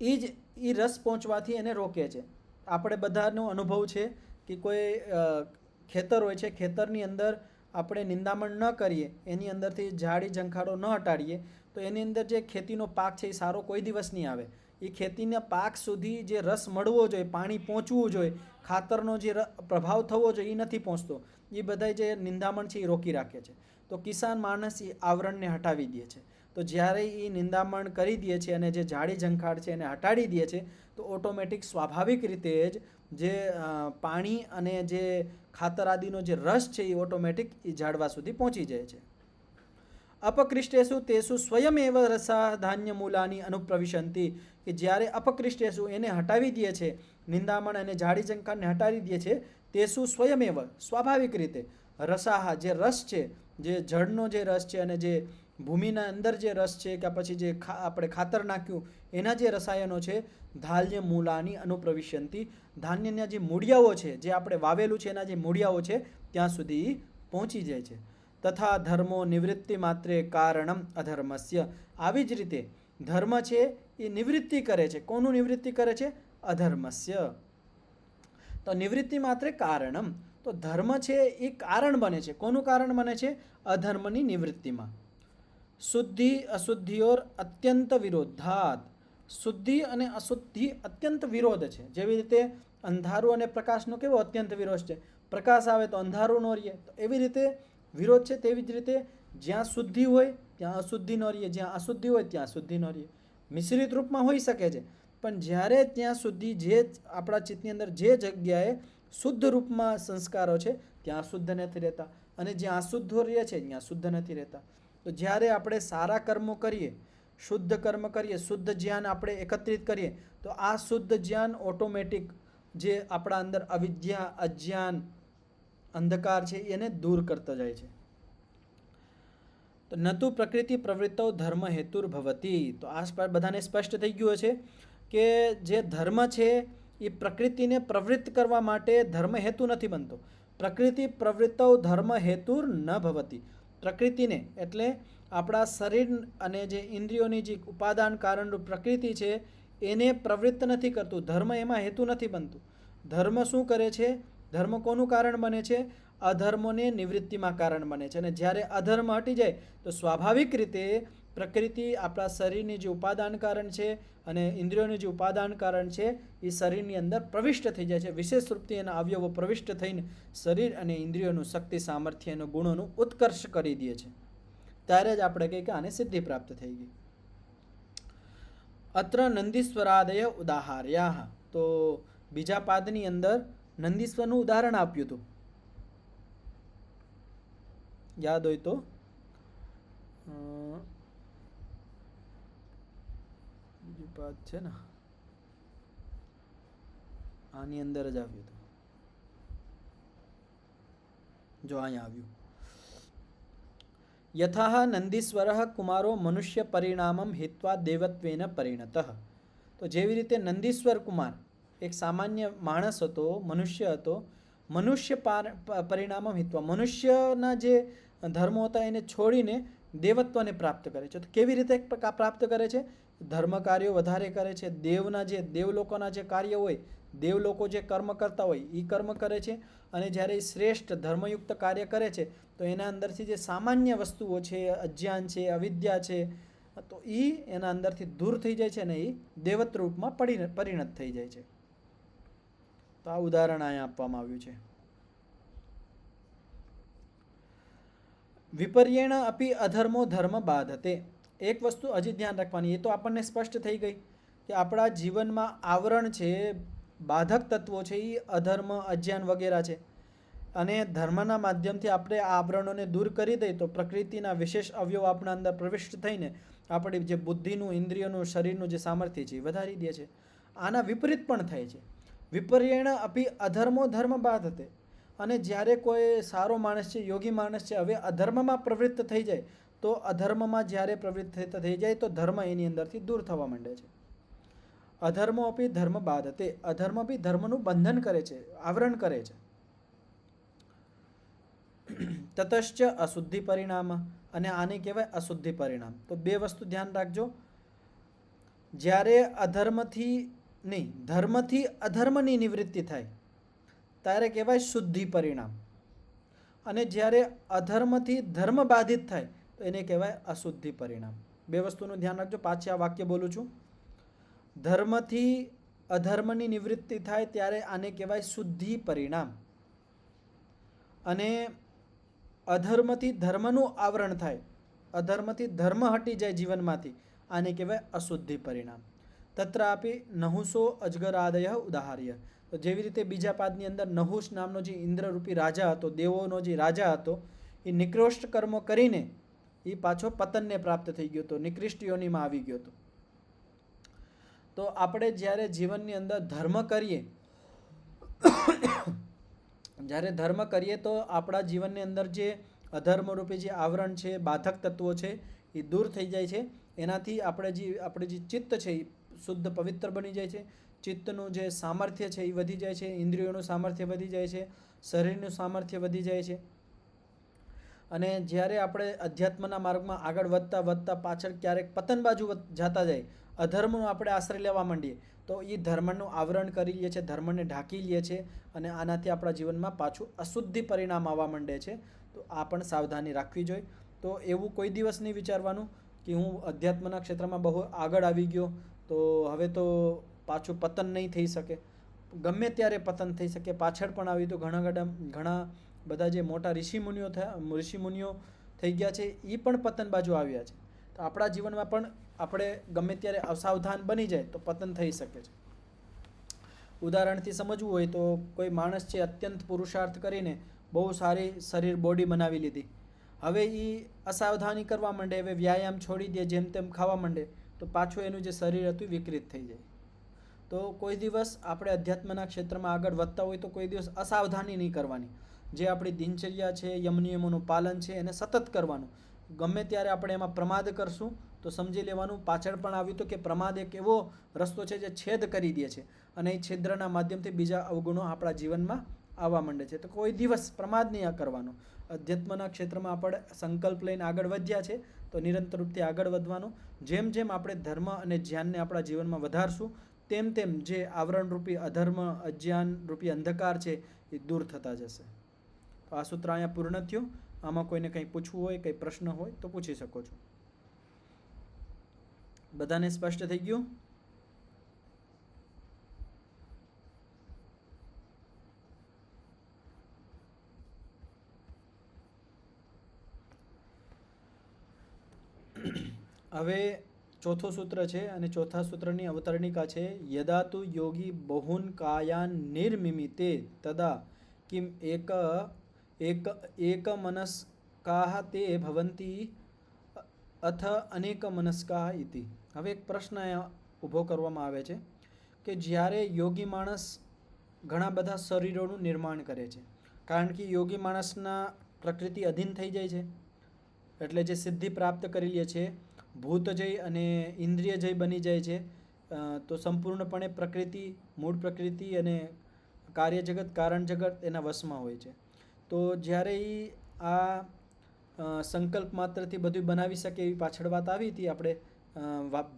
એ જ એ રસ પહોંચવાથી એને રોકે છે. આપણે બધાનો અનુભવ છે કે કોઈ ખેતર હોય છે, ખેતરની અંદર આપણે નિંદામણ ન કરીએ, એની અંદરથી ઝાડી ઝંખાડો ન હટાડીએ, તો એની અંદર જે ખેતીનો પાક છે એ સારો કોઈ દિવસ નહીં આવે. એ ખેતીના પાક સુધી જે રસ મળવો જોઈએ, પાણી પહોંચવું જોઈએ, ખાતરનો જે પ્રભાવ થવો જોઈએ એ નથી પહોંચતો. એ બધા જે નિંદામણ છે એ રોકી રાખે છે. તો કિસાન માણસ એ આવરણને હટાવી દે છે. તો જ્યારે એ નિંદામણ કરી દે છે અને જે ઝાડી ઝંખાડ છે એને હટાડી દે છે, તો ઓટોમેટિક સ્વાભાવિક રીતે જ જે પાણી અને જે ખાતર આદિનો જે રસ છે એ ઓટોમેટિક એ ઝાડવા સુધી પહોંચી જાય છે. અપકૃષ્ટેશુ તેસુ સ્વયમેવ રસા ધાન્ય મૂલાની અનુપ્રવિશંતિ, કે જ્યારે અપકૃષ્ટેશુ એને હટાવી દે છે, નિંદામણ અને ઝાડી ઝંખાડને હટાવી દે છે, તેસુ સ્વયમેવ સ્વાભાવિક રીતે રસાહ જે રસ છે, જે જળનો જે રસ છે અને જે ભૂમિના અંદર જે રસ છે કે પછી જે આપણે ખાતર નાખ્યું એના જે રસાયણો છે, ધાન્ય મૂલાની અનુપ્રવિશંતિ, ધાન્યના જે મૂળિયાઓ છે, જે આપણે વાવેલું છે એના જે મૂળિયાઓ છે ત્યાં સુધી પહોંચી જાય છે. તથા ધર્મો નિવૃત્તિ માત્રે કારણમ અધર્મસ્ય. આવી જ રીતે ધર્મ છે એ નિવૃત્તિ કરે છે. કોનું નિવૃત્તિ કરે છે? અધર્મસ્ય. તો નિવૃત્તિ માત્રે કારણમ, તો ધર્મ છે એ કારણ બને છે. કોનું કારણ બને છે? અધર્મની નિવૃત્તિમાં. શુદ્ધિ અશુદ્ધિઓર અત્યંત વિરોધાત. શુદ્ધિ અને અશુદ્ધિ અત્યંત વિરોધ છે. જેવી રીતે અંધારું અને પ્રકાશનો કેવો અત્યંત વિરોધ છે? પ્રકાશ આવે તો અંધારું ન રહે, તો એવી રીતે વિરોધ છે. તેવી જ રીતે જ્યાં શુદ્ધિ હોય ત્યાં અશુદ્ધિ ન રહે, જ્યાં અશુદ્ધિ હોય ત્યાં શુદ્ધિ ન રહે. મિશ્રિત રૂપમાં હોઈ શકે છે, પણ જ્યારે ત્યાં સુધી જે આપણા ચિત્તની અંદર જે જગ્યાએ શુદ્ધ રૂપમાં સંસ્કારો છે ત્યાં શુદ્ધ નથી રહેતા, અને જ્યાં અશુદ્ધો રહે છે ત્યાં શુદ્ધ નથી રહેતા. તો જ્યારે આપણે સારા કર્મો કરીએ, શુદ્ધ કર્મ કરીએ, શુદ્ધ જ્ઞાન આપણે એકત્રિત કરીએ, તો આ શુદ્ધ જ્ઞાન ઓટોમેટિક જે આપણા અંદર અવિદ્યા, અજ્ઞાન, અંધકાર છે એને દૂર કરતો જાય છે. તો નતુ પ્રકૃતિ પ્રવૃત્તૌ ધર્મ હેતુર્ભવતી. તો આ બધાને સ્પષ્ટ થઈ ગયું છે કે જે ધર્મ છે એ પ્રકૃતિને પ્રવૃત્ત કરવા માટે ધર્મ હેતુ નથી બનતો. પ્રકૃતિ પ્રવૃત્તૌ ધર્મ હેતુર ન ભવતી. પ્રકૃતિને એટલે આપણા શરીર અને જે ઇન્દ્રિયોની જે ઉપાદાન કારણરૂપ પ્રકૃતિ છે એને પ્રવૃત્ત નથી કરતું. ધર્મ એમાં હેતુ નથી બનતું. ધર્મ શું કરે છે? ધર્મ કોનું કારણ બને છે? અધર્મોને નિવૃત્તિમાં કારણ બને છે. અને જ્યારે અધર્મ હટી જાય તો સ્વાભાવિક રીતે પ્રકૃતિ આપણા શરીરની જે ઉપાદાન કારણ છે અને ઇન્દ્રિયોનું જે ઉપાદાન કારણ છે એ શરીરની અંદર પ્રવિષ્ટ થઈ જાય છે. વિશેષ રૂપથી એના અવયવો પ્રવિષ્ટ થઈને શરીર અને ઇન્દ્રિયોનું શક્તિ સામર્થ્ય અને ગુણોનું ઉત્કર્ષ કરી દે છે. ત્યારે જ આપણે કહીએ કે આને સિદ્ધિ પ્રાપ્ત થઈ ગઈ. અત્ર નંદીશ્વરાદય ઉદાહાર્યા. તો બીજા પાદની અંદર નંદીશ્વરનું ઉદાહરણ આપ્યું હતું. યાદ હોય તો બીજું પાદ છે ને, આની અંદર જ આવ્યું હતું. જો અહીંયા આવ્યું. યથા નંદીશ્વર કુમારો મનુષ્ય પરિણામમ હિત્વા દેવત્વેન પરિણતઃ. તો જેવી રીતે નંદીશ્વર કુમાર એક સામાન્ય માણસ હતો, મનુષ્ય હતો, મનુષ્ય પરિણામમ હિત્વા, મનુષ્યના જે ધર્મો હતા એને છોડીને દેવત્વને પ્રાપ્ત કરે છે. તો કેવી રીતે પ્રાપ્ત કરે છે? ધર્મ કાર્યો વધારે કરે છે. દેવલોકોના જે કાર્ય હોય, દેવલોકો જે કર્મ કરતા હોય એ કર્મ કરે છે. અને જ્યારે એ શ્રેષ્ઠ ધર્મયુક્ત કાર્ય કરે છે તો એના અંદરથી જે સામાન્ય વસ્તુઓ છે, અજ્ઞાન છે, અવિદ્યા છે, તો એ એના અંદરથી દૂર થઈ જાય છે અને એ દેવત રૂપમાં પરિણત થઈ જાય છે. તો આ ઉદાહરણ અહીંયા આપવામાં આવ્યું છે. વિપર્યેણ અપી અધર્મો ધર્મ બાધતે. એક વસ્તુ હજી ધ્યાન રાખવાની, એ તો આપણને સ્પષ્ટ થઈ ગઈ કે આપણા જીવનમાં આવરણ છે, બાધક તત્વો છે, એ અધર્મ, અજ્ઞાન વગેરે છે. અને ધર્મના માધ્યમથી આપણે આ આવરણોને દૂર કરી દઈએ તો પ્રકૃતિના વિશેષ અવયવ આપણા અંદર પ્રવિષ્ટ થઈને આપણી જે બુદ્ધિનું, ઇન્દ્રિયોનું, શરીરનું જે સામર્થ્ય છે એ વધારી દે છે. આના વિપરીત પણ થાય છે. વિપર્યેણ અપી અધર્મો ધર્મ બાધતે. અને જ્યારે કોઈ સારો માણસ છે, યોગી માણસ છે, હવે અધર્મમાં પ્રવૃત્ત થઈ જાય તો અધર્મમાં જ્યારે પ્રવૃત્ત થઈ જાય તો ધર્મ એની અંદરથી દૂર થવા માંડે છે. અધર્મો અપી ધર્મ બાધતે. અધર્મ બી ધર્મનું બંધન કરે છે, આવરણ કરે છે. તતશ્ચ અશુદ્ધિ પરિણામ. અને આને કહેવાય અશુદ્ધિ પરિણામ. તો બે વસ્તુ ધ્યાન રાખજો. જ્યારે ધર્મથી અધર્મની નિવૃત્તિ થાય ત્યારે કહેવાય શુદ્ધિ પરિણામ. અને જ્યારે અધર્મથી ધર્મ બાધિત થાય તો એને કહેવાય અશુદ્ધિ પરિણામ. બે વસ્તુનું ધ્યાન રાખજો. પાછી આ વાક્ય બોલું છું. ધર્મથી અધર્મની નિવૃત્તિ થાય ત્યારે આને કહેવાય શુદ્ધિ પરિણામ. અને અધર્મથી ધર્મનું આવરણ થાય, અધર્મથી ધર્મ હટી જાય જીવનમાંથી, આને કહેવાય અશુદ્ધિ પરિણામ. તત્રાપી નહુસો અજગરાદય ઉદાહર્ય. તો જેવી રીતે બીજા પાદની અંદર નહુસ નામનો જે ઇન્દ્રરૂપી રાજા હતો, દેવોનો જે રાજા હતો, એ નિકૃષ્ટ કર્મો કરીને એ પાછો પતનને પ્રાપ્ત થઈ ગયો હતો, નિકૃષ્ટ યોનિમાં આવી ગયો હતો. તો આપણે જ્યારે જીવનની અંદર ધર્મ કરીએ, જ્યારે ધર્મ કરીએ તો આપણા જીવનની અંદર જે અધર્મરૂપી જે આવરણ છે, બાધક તત્વો છે એ દૂર થઈ જાય છે. એનાથી આપણે જે ચિત્ત છે એ શુદ્ધ પવિત્ર બની જાય છે. ચિત્તનું જે સામર્થ્ય છે એ વધી જાય છે, ઇન્દ્રિયોનું સામર્થ્ય વધી જાય છે, શરીરનું સામર્થ્ય વધી જાય છે. અને જ્યારે આપણે અધ્યાત્મના માર્ગમાં આગળ વધતા વધતા પાછળ ક્યારેક પતન બાજુ જતા જાય, અધર્મનો આપણે આશ્રય લેવા માંડીએ તો એ ધર્મનું આવરણ કરી લે છે, ધર્મને ઢાંકી લે છે અને આનાથી આપણા જીવનમાં પાછું અશુદ્ધિ પરિણામ આવવા માંડે છે. તો આ પણ સાવધાની રાખવી જોઈએ. તો એવું કોઈ દિવસ નહીં વિચારવાનું કે હું અધ્યાત્મના ક્ષેત્રમાં બહુ આગળ આવી ગયો તો હવે તો પાછું પતન નહીં થઈ શકે. ગમે ત્યારે પતન થઈ શકે. પાછળ પણ આવી તો ઘણા બધા જે મોટા ઋષિમુનિઓ થઈ ગયા છે એ પણ પતન બાજુ આવ્યા છે. તો આપણા જીવનમાં પણ આપણે ગમે ત્યારે અસાવધાન બની જાય તો પતન થઈ શકે છે. ઉદાહરણથી સમજવું હોય તો કોઈ માણસ છે અત્યંત પુરુષાર્થ કરીને બહુ સારી શરીર બોડી બનાવી લીધી, હવે એ અસાવધાની કરવા માંડે, હવે વ્યાયામ છોડી દે, જેમ તેમ ખાવા માંડે તો પાછું એનું જે શરીર હતું વિકૃત થઈ જાય. તો કોઈ દિવસ આપણે અધ્યાત્મના ક્ષેત્રમાં આગળ વધતા હોય તો કોઈ દિવસ અસાવધાની નહીં કરવાની. જે આપણી દિનચર્યા છે, યમ નિયમોનું પાલન છે એને સતત કરવાનું. ગમે ત્યારે આપણે એમાં પ્રમાદ કરશું તો સમજી લેવાનું પાછળ પણ આવ્યું તો કે પ્રમાદ એક એવો રસ્તો છે જે છેદ કરી દે છે અને એ છિદ્રના માધ્યમથી બીજા અવગુણો આપણા જીવનમાં આવવા માંડે છે. તો કોઈ દિવસ પ્રમાદ નહીં કરવાનો. અધ્યાત્મના ક્ષેત્રમાં આપણે સંકલ્પ લઈને આગળ વધ્યા છે તો નિરંતર રૂપથી આગળ વધવાનું. જેમ જેમ આપણે ધર્મ અને જ્ઞાનને આપણા જીવનમાં વધારશું તેમ તેમ જે આવરણરૂપી અધર્મ, અજ્ઞાન રૂપી અંધકાર છે એ દૂર થતા જશે. તો આ સૂત્ર અહીંયા પૂર્ણ થયું. આમાં કોઈને કંઈ પૂછવું હોય, કંઈ પ્રશ્ન હોય તો પૂછી શકો છો. બધાને સ્પષ્ટ થઈ ગયું? હવે ચોથું સૂત્ર છે અને ચોથા સૂત્રની અવતરણિકા છે યદા તુ યોગી બહુન કાયાન નિર્મિમિતે તદા કિમ એક મનસ્કાહ તે ભવંતી અથ અનેક મનસ્કાહ ઇતિ. હવે એક પ્રશ્ન અહીંયા ઊભો કરવામાં આવે છે કે જ્યારે યોગી માણસ ઘણા બધા શરીરોનું નિર્માણ કરે છે, કારણ કે યોગી માણસના પ્રકૃતિ અધીન થઈ જાય છે, એટલે જે સિદ્ધિ પ્રાપ્ત કરી લે છે, ભૂતજય અને ઇન્દ્રિયજય બની જાય છે, તો સંપૂર્ણપણે પ્રકૃતિ, મૂળ પ્રકૃતિ અને કાર્ય જગત, કારણ જગત એના વશમાં હોય છે. તો જ્યારે એ આ સંકલ્પ માત્રથી બધું બનાવી શકે એવી પાછળ વાત આવી હતી. આપણે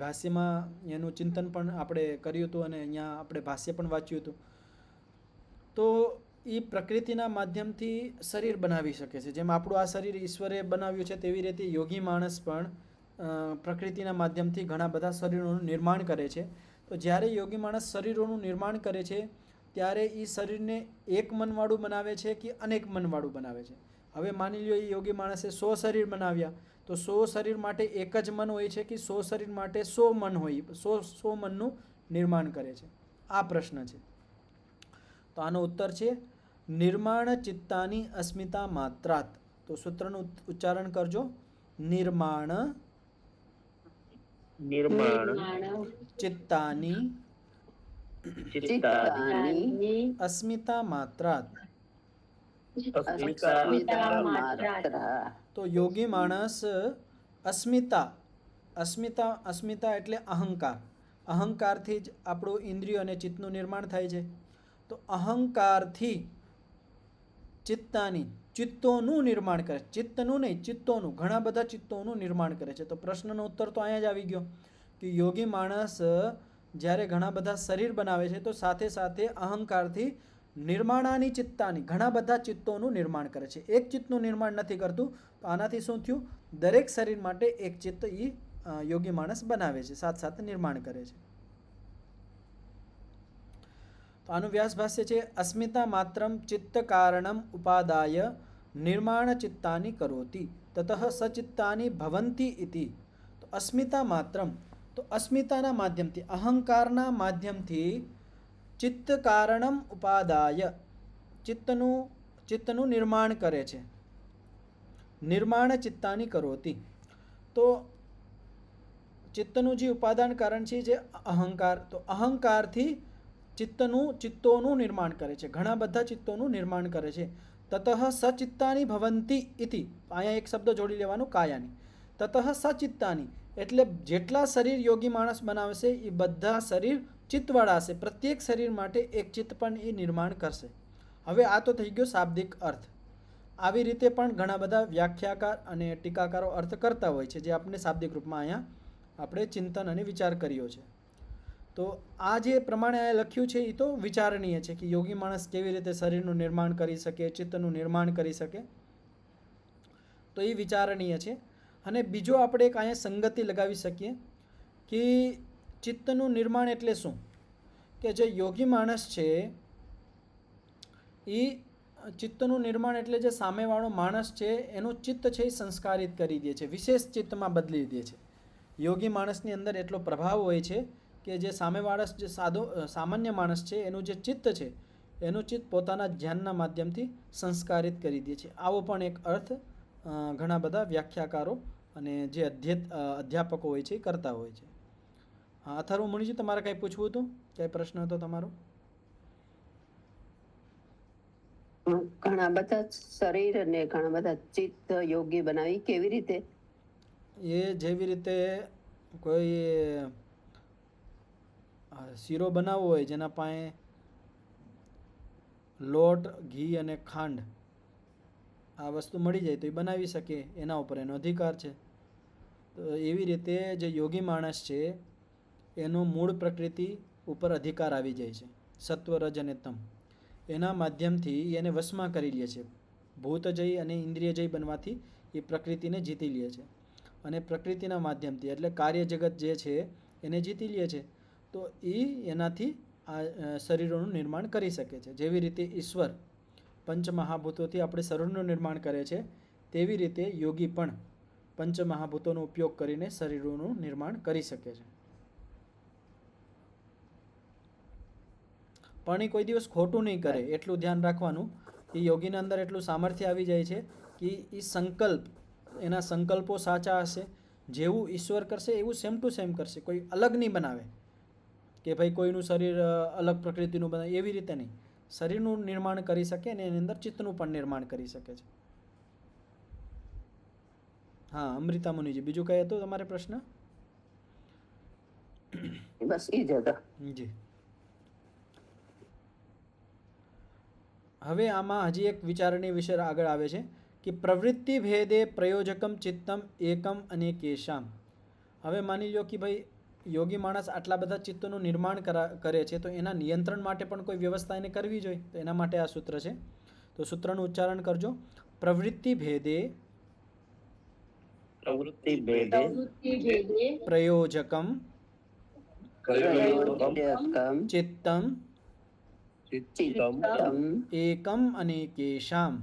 ભાષ્યમાં એનું ચિંતન પણ આપણે કર્યું હતું અને અહીંયા આપણે ભાષ્ય પણ વાંચ્યું હતું. તો એ પ્રકૃતિના માધ્યમથી શરીર બનાવી શકે છે. જેમ આપણું આ શરીર ઈશ્વરે બનાવ્યું છે તેવી રીતે યોગી માણસ પણ પ્રકૃતિના માધ્યમથી ઘણા બધા શરીરોનું નિર્માણ કરે છે. તો જ્યારે યોગી માણસ શરીરોનું નિર્માણ કરે છે ત્યારે એ શરીરને એક મનવાળું બનાવે છે કે અનેક મનવાળું બનાવે છે. હવે માની લો એ યોગી માણસે 100 શરીર બનાવ્યા, તો 100 શરીર માટે એક જ મન હોય છે કે 100 શરીર માટે 100 મન હોય, 100 મનનું નિર્માણ કરે છે? આ પ્રશ્ન છે. તો આનો ઉત્તર છે નિર્માણ ચિત્તાની અસ્મિતા માત્રાત. તો સૂત્રનું ઉચ્ચારણ કરજો. નિર્માણ ચિત્તાની અસ્મિતા માત્રાત. તો યોગી માણસ અસ્મિતા એટલે અહંકાર. અહંકારથી જ આપણું ઇન્દ્રિયો અને ચિત્તનું નિર્માણ થાય છે. તો અહંકારથી ચિત્તોનું નિર્માણ કરે. ચિત્તનું નહીં, ચિત્તોનું, ઘણા બધા ચિત્તોનું નિર્માણ કરે છે. તો પ્રશ્નનો ઉત્તર તો અહીંયા જ આવી ગયો કે યોગી માણસ જ્યારે ઘણા બધા શરીર બનાવે છે તો સાથે સાથે અહંકારથી નિર્માણાની ચિત્તાની, ઘણા બધા ચિત્તોનું નિર્માણ કરે છે. એક ચિત્તનું નિર્માણ નથી કરતું. તો આનાથી શું થયું? દરેક શરીર માટે એક ચિત્ત એ યોગી માણસ બનાવે છે, સાથે સાથે નિર્માણ કરે છે. તો આનું વ્યાસ ભાષ્ય છે અસ્મિતા માત્રમ ચિત્ત કારણમ ઉપાદાય નિર્માણ ચિત્તાની કરોતિ તતઃ સચિત્તાની ભવંતી ઇતિ. તો અસ્મિતા માત્રમ, તો અસ્મિતાના માધ્યમથી, અહંકારના માધ્યમથી ચિત્ત કારણમ ઉપાદાય ચિત્તનું નિર્માણ કરે છે. નિર્માણ ચિત્તાની કરોતિ. તો ચિત્તનું જે ઉપાદાન કારણ છે જે અહંકાર, તો અહંકારથી ચિત્તોનું નિર્માણ કરે છે, ઘણા બધા ચિત્તોનું નિર્માણ કરે છે. તતઃ સચિત્તાની ભવંતી ઇતિ. અહીંયા એક શબ્દ જોડી લેવાનું, કાયાની. તતઃ સચિત્તાની એટલે જેટલા શરીર યોગી માણસ બનાવશે એ બધા શરીર ચિત્તવાળા હશે. પ્રત્યેક શરીર માટે એક ચિત્ત પણ એ નિર્માણ કરશે. હવે આ તો થઈ ગયો શાબ્દિક અર્થ. આવી રીતે પણ ઘણા બધા વ્યાખ્યાકાર અને ટીકાકારો અર્થ કરતા હોય છે, જે આપણે શાબ્દિક રૂપમાં અહીંયા આપણે ચિંતન અને વિચાર કર્યો છે. તો આ જે પ્રમાણે અહીંયા લખ્યું છે એ તો વિચારણીય છે કે યોગી માણસ કેવી રીતે શરીરનું નિર્માણ કરી શકે, ચિત્તનું નિર્માણ કરી શકે. તો એ વિચારણીય છે. અને બીજો આપણે એક અહીંયા સંગતિ લગાવી શકીએ કે ચિત્તનું નિર્માણ એટલે શું? કે જે યોગી માણસ છે એ ચિત્તનું નિર્માણ એટલે જે સામેવાળો માણસ છે એનું ચિત્ત છે એ સંસ્કારિત કરી દે છે, વિશેષ ચિત્તમાં બદલી દે છે. યોગી માણસની અંદર એટલો પ્રભાવ હોય છે કે જે સામેવાળા જે સામાન્ય માણસ છે એનું જે ચિત્ત છે એનું ચિત્ત પોતાના ધ્યાનના માધ્યમથી સંસ્કારિત કરી દે છે. આવો પણ એક અર્થ ઘણા બધા વ્યાખ્યાકારો અને જે અધ્યાપકો હોય છે એ કરતા હોય છે. હા, અથર્વ મુનિજી, તમારે કંઈ પૂછવું હતું? કંઈ પ્રશ્ન હતો તમારો? ઘણા બધા શરીર અને ઘણા બધા ચિત્ત યોગી બનાવી કેવી રીતે? એ જેવી રીતે કોઈ શીરો બનાવવો હોય જેના પાસે લોટ, ઘી અને ખાંડ આ વસ્તુ મળી જાય તો એ બનાવી શકે, એના ઉપર એનો અધિકાર છે. તો એવી રીતે જે યોગી માણસ છે એનો મૂળ પ્રકૃતિ ઉપર અધિકાર આવી જાય છે, સત્વ, રજ અને તમ. એના માધ્યમથી એને વશમાં કરી લે છે. ભૂતજય અને ઇન્દ્રિયજય બનવાથી એ પ્રકૃતિને જીતી લે છે. અને પ્રકૃતિના માધ્યમથી એટલે કાર્ય જગત જે છે એને જીતી લે છે, તો એ એનાથી આ શરીરોનું નિર્માણ કરી શકે છે. જેવી રીતે ઈશ્વર પંચમહાભૂતોથી આપણે શરીરનું નિર્માણ કરે છે, તેવી રીતે યોગી પણ પંચમહાભૂતોનો ઉપયોગ કરીને શરીરોનું નિર્માણ કરી શકે છે. પણ એ કોઈ દિવસ ખોટું નહીં કરે, એટલું ધ્યાન રાખવાનું કે યોગીના અંદર એટલું સામર્થ્ય આવી જાય છે કે એ સંકલ્પ, એના સંકલ્પો સાચા હશે, જેવું ઈશ્વર કરશે એવું સેમ ટુ સેમ કરશે, કોઈ અલગ નહીં બનાવે કે ભાઈ કોઈનું શરીર અલગ પ્રકૃતિનું બનાવે, એવી રીતે નહીં. શરીરનું નિર્માણ કરી શકે અને એની અંદર ચિત્તનું પણ નિર્માણ કરી શકે છે. હા, અમૃતા મુનિજી, બીજું કઈ હતું તમારે પ્રશ્ન? બસ એ જ હતા. જી. હવે આમાં હજી એક વિચારણી વિષય આગળ આવે છે કે પ્રવૃત્તિ ભેદે પ્રયોજકમ ચિત્તમ એકમ અને કેશામ. હવે માની લો કે ભાઈ યોગી માણસ આટલા બધા ચિત્તોનું નિર્માણ કરે છે, તો એના નિયંત્રણ માટે પણ કોઈ વ્યવસ્થા એને કરવી જોઈએ. તો એના માટે આ સૂત્ર છે. તો સૂત્રનું ઉચ્ચારણ કરજો. પ્રવૃત્તિ ભેદે પ્રયોજકમ ચિત્તમ એકમ અને કેશામ.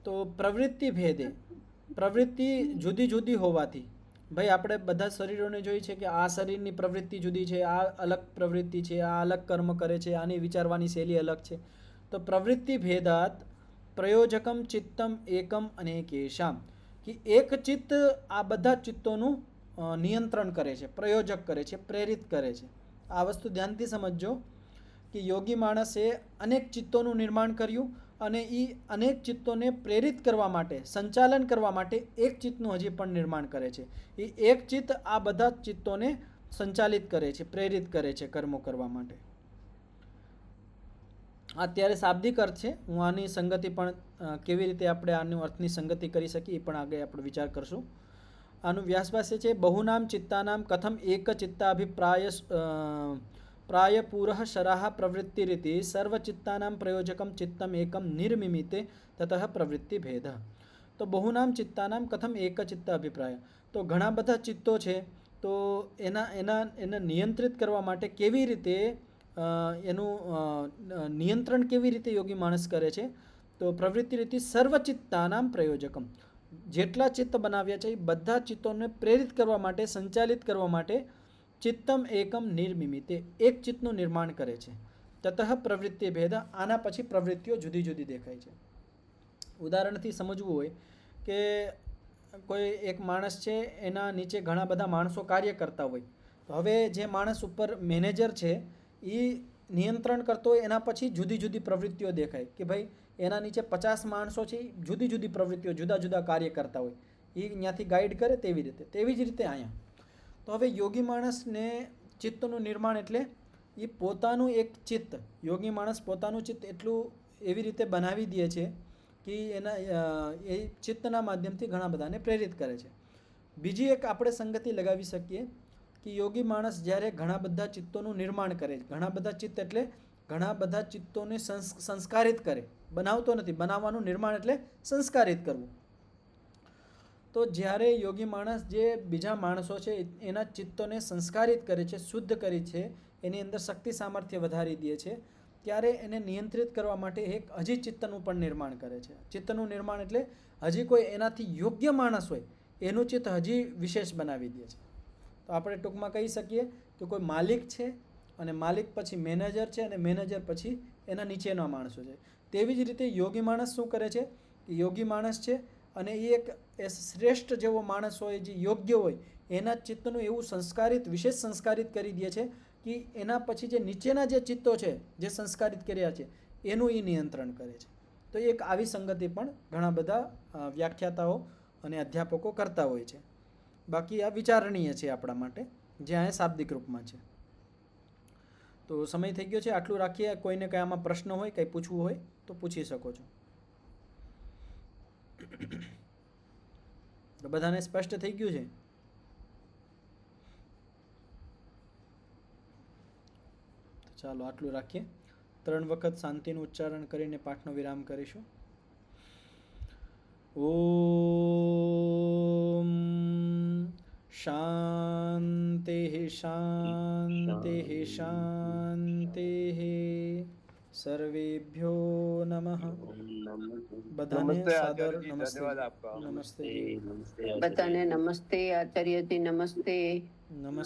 તો પ્રવૃત્તિ ભેદે, પ્રવૃત્તિ જુદી જુદી હોવાથી, ભાઈ આપણે બધા શરીરોને જોઈએ છે કે આ શરીરની પ્રવૃત્તિ જુદી છે, આ અલગ પ્રવૃત્તિ છે, આ અલગ કર્મ કરે છે, આની વિચારવાની શૈલી અલગ છે. તો પ્રવૃત્તિ ભેદાત પ્રયોજકમ ચિત્તમ એકમ અને કેશામ, કે એક ચિત્ત આ બધા ચિત્તોનું નિયંત્રણ કરે છે, પ્રયોજક કરે છે, પ્રેરિત કરે છે. આ વસ્તુ ધ્યાનથી સમજજો કે યોગી માણસે અનેક ચિત્તોનું નિર્માણ કર્યું અને એ અનેક ચિત્તોને પ્રેરિત કરવા માટે, સંચાલન કરવા માટે એક ચિત્તનું હજી પણ નિર્માણ કરે છે. એ એક ચિત્ત આ બધા ચિત્તોને સંચાલિત કરે છે, પ્રેરિત કરે છે કર્મો કરવા માટે. અત્યારે શાબ્દિક અર્થ છે, હું આની સંગતિ પણ કેવી રીતે આપણે આનું અર્થની સંગતિ કરી શકીએ એ પણ આગળ આપણે વિચાર કરશું. આનું વ્યાસભાષ્ય છે બહુનામ ચિત્તાનામ કથમ એક ચિત્તાભિપ્રાય પ્રાયપૂરઃ શરાહ પ્રવૃત્તિ રીતિ સર્વચિત્તાનામ પ્રયોજકમ ચિત્તમ એકમ નિર્મિમિતે તતઃ પ્રવૃત્તિ ભેદ. તો બહુનામ ચિત્તાનામ કથમ એક ચિત્ત અભિપ્રાય, તો ઘણા બધા ચિત્તો છે, તો એને નિયંત્રિત કરવા માટે કેવી રીતે એનું નિયંત્રણ કેવી રીતે યોગી માણસ કરે છે. તો પ્રવૃત્તિ રીતિ સર્વચિત્તાનામ પ્રયોજકમ, જેટલા ચિત્ત બનાવ્યા છે એ બધા ચિત્તોને પ્રેરિત કરવા માટે, સંચાલિત કરવા માટે ચિત્તમ એકમ નિર્મિમિતે, એક ચિત્તનું નિર્માણ કરે છે. તતઃ પ્રવૃત્તિ ભેદ, આના પછી પ્રવૃત્તિઓ જુદી જુદી દેખાય છે. ઉદાહરણથી સમજવું હોય કે કોઈ એક માણસ છે, એના નીચે ઘણા બધા માણસો કાર્ય કરતા હોય, તો હવે જે માણસ ઉપર મેનેજર છે એ નિયંત્રણ કરતો હોય, એના પછી જુદી જુદી પ્રવૃત્તિઓ દેખાય કે ભાઈ એના નીચે 50 માણસો છે, જુદી જુદી પ્રવૃત્તિઓ, જુદા જુદા કાર્ય કરતા હોય, એ ત્યાંથી ગાઈડ કરે. તેવી જ રીતે અહીંયા તો હવે યોગી માણસને ચિત્તનું નિર્માણ એટલે એ પોતાનું એક ચિત્ત, યોગી માણસ પોતાનું ચિત્ત એટલું એવી રીતે બનાવી દે છે કે એના એ ચિત્તના માધ્યમથી ઘણા બધાને પ્રેરિત કરે છે. બીજી એક આપણે સંગતિ લગાવી શકીએ કે યોગી માણસ જ્યારે ઘણા બધા ચિત્તોનું નિર્માણ કરે, ઘણા બધા ચિત્ત એટલે ઘણા બધા ચિત્તોને સંસ્કારિત કરે, બનાવતો નથી, બનાવવાનું નિર્માણ એટલે સંસ્કારિત કરવું. તો જ્યારે યોગી માણસ જે બીજા માણસો છે એના ચિત્તોને સંસ્કારિત કરે છે, શુદ્ધ કરી છે, એની અંદર શક્તિ સામર્થ્ય વધારી દે છે, ત્યારે એને નિયંત્રિત કરવા માટે એક હજી ચિત્તનું પણ નિર્માણ કરે છે. ચિત્તનું નિર્માણ એટલે હજી કોઈ એનાથી યોગ્ય માણસ હોય એનું ચિત્ત હજી વિશેષ બનાવી દે છે. તો આપણે ટૂંકમાં કહી શકીએ કે કોઈ માલિક છે અને માલિક પછી મેનેજર છે અને મેનેજર પછી એના નીચેના માણસો છે. તેવી જ રીતે યોગી માણસ શું કરે છે કે યોગી માણસ છે અને એ એક શ્રેષ્ઠ જેવો માણસ હોય, જે યોગ્ય હોય, એના ચિત્તનું એવું સંસ્કારિત, વિશેષ સંસ્કારિત કરી દે છે કે એના પછી જે નીચેના જે ચિત્તો છે જે સંસ્કારિત કર્યા છે એનું એ નિયંત્રણ કરે છે. તો એક આવી સંગતિ પણ ઘણા બધા વ્યાખ્યાતાઓ અને અધ્યાપકો કરતા હોય છે. બાકી આ વિચારણીય છે આપણા માટે, જે અહીંયા શાબ્દિક રૂપમાં છે. તો સમય થઈ ગયો છે, આટલું રાખીએ. કોઈને કંઈ આમાં પ્રશ્ન હોય, કંઈ પૂછવું હોય તો પૂછી શકો છો. તો બધાને સ્પષ્ટ થઈ ગયું છે? ચાલો આટલું રાખીએ. 3 વખત શાંતિનું ઉચ્ચારણ કરીને પાઠનો વિરામ કરીશું. ઓમ શાંતિ શાંતિ શાંતિ સર્વેભ્યો નમઃ. બધાને નમસ્તે સાદર આચાર્યજી, નમસ્તે. ધન્યવાદ આપકા. નમસ્તે બધાને નમસ્તે આચાર્યજી, નમસ્તે. નમસ્તે.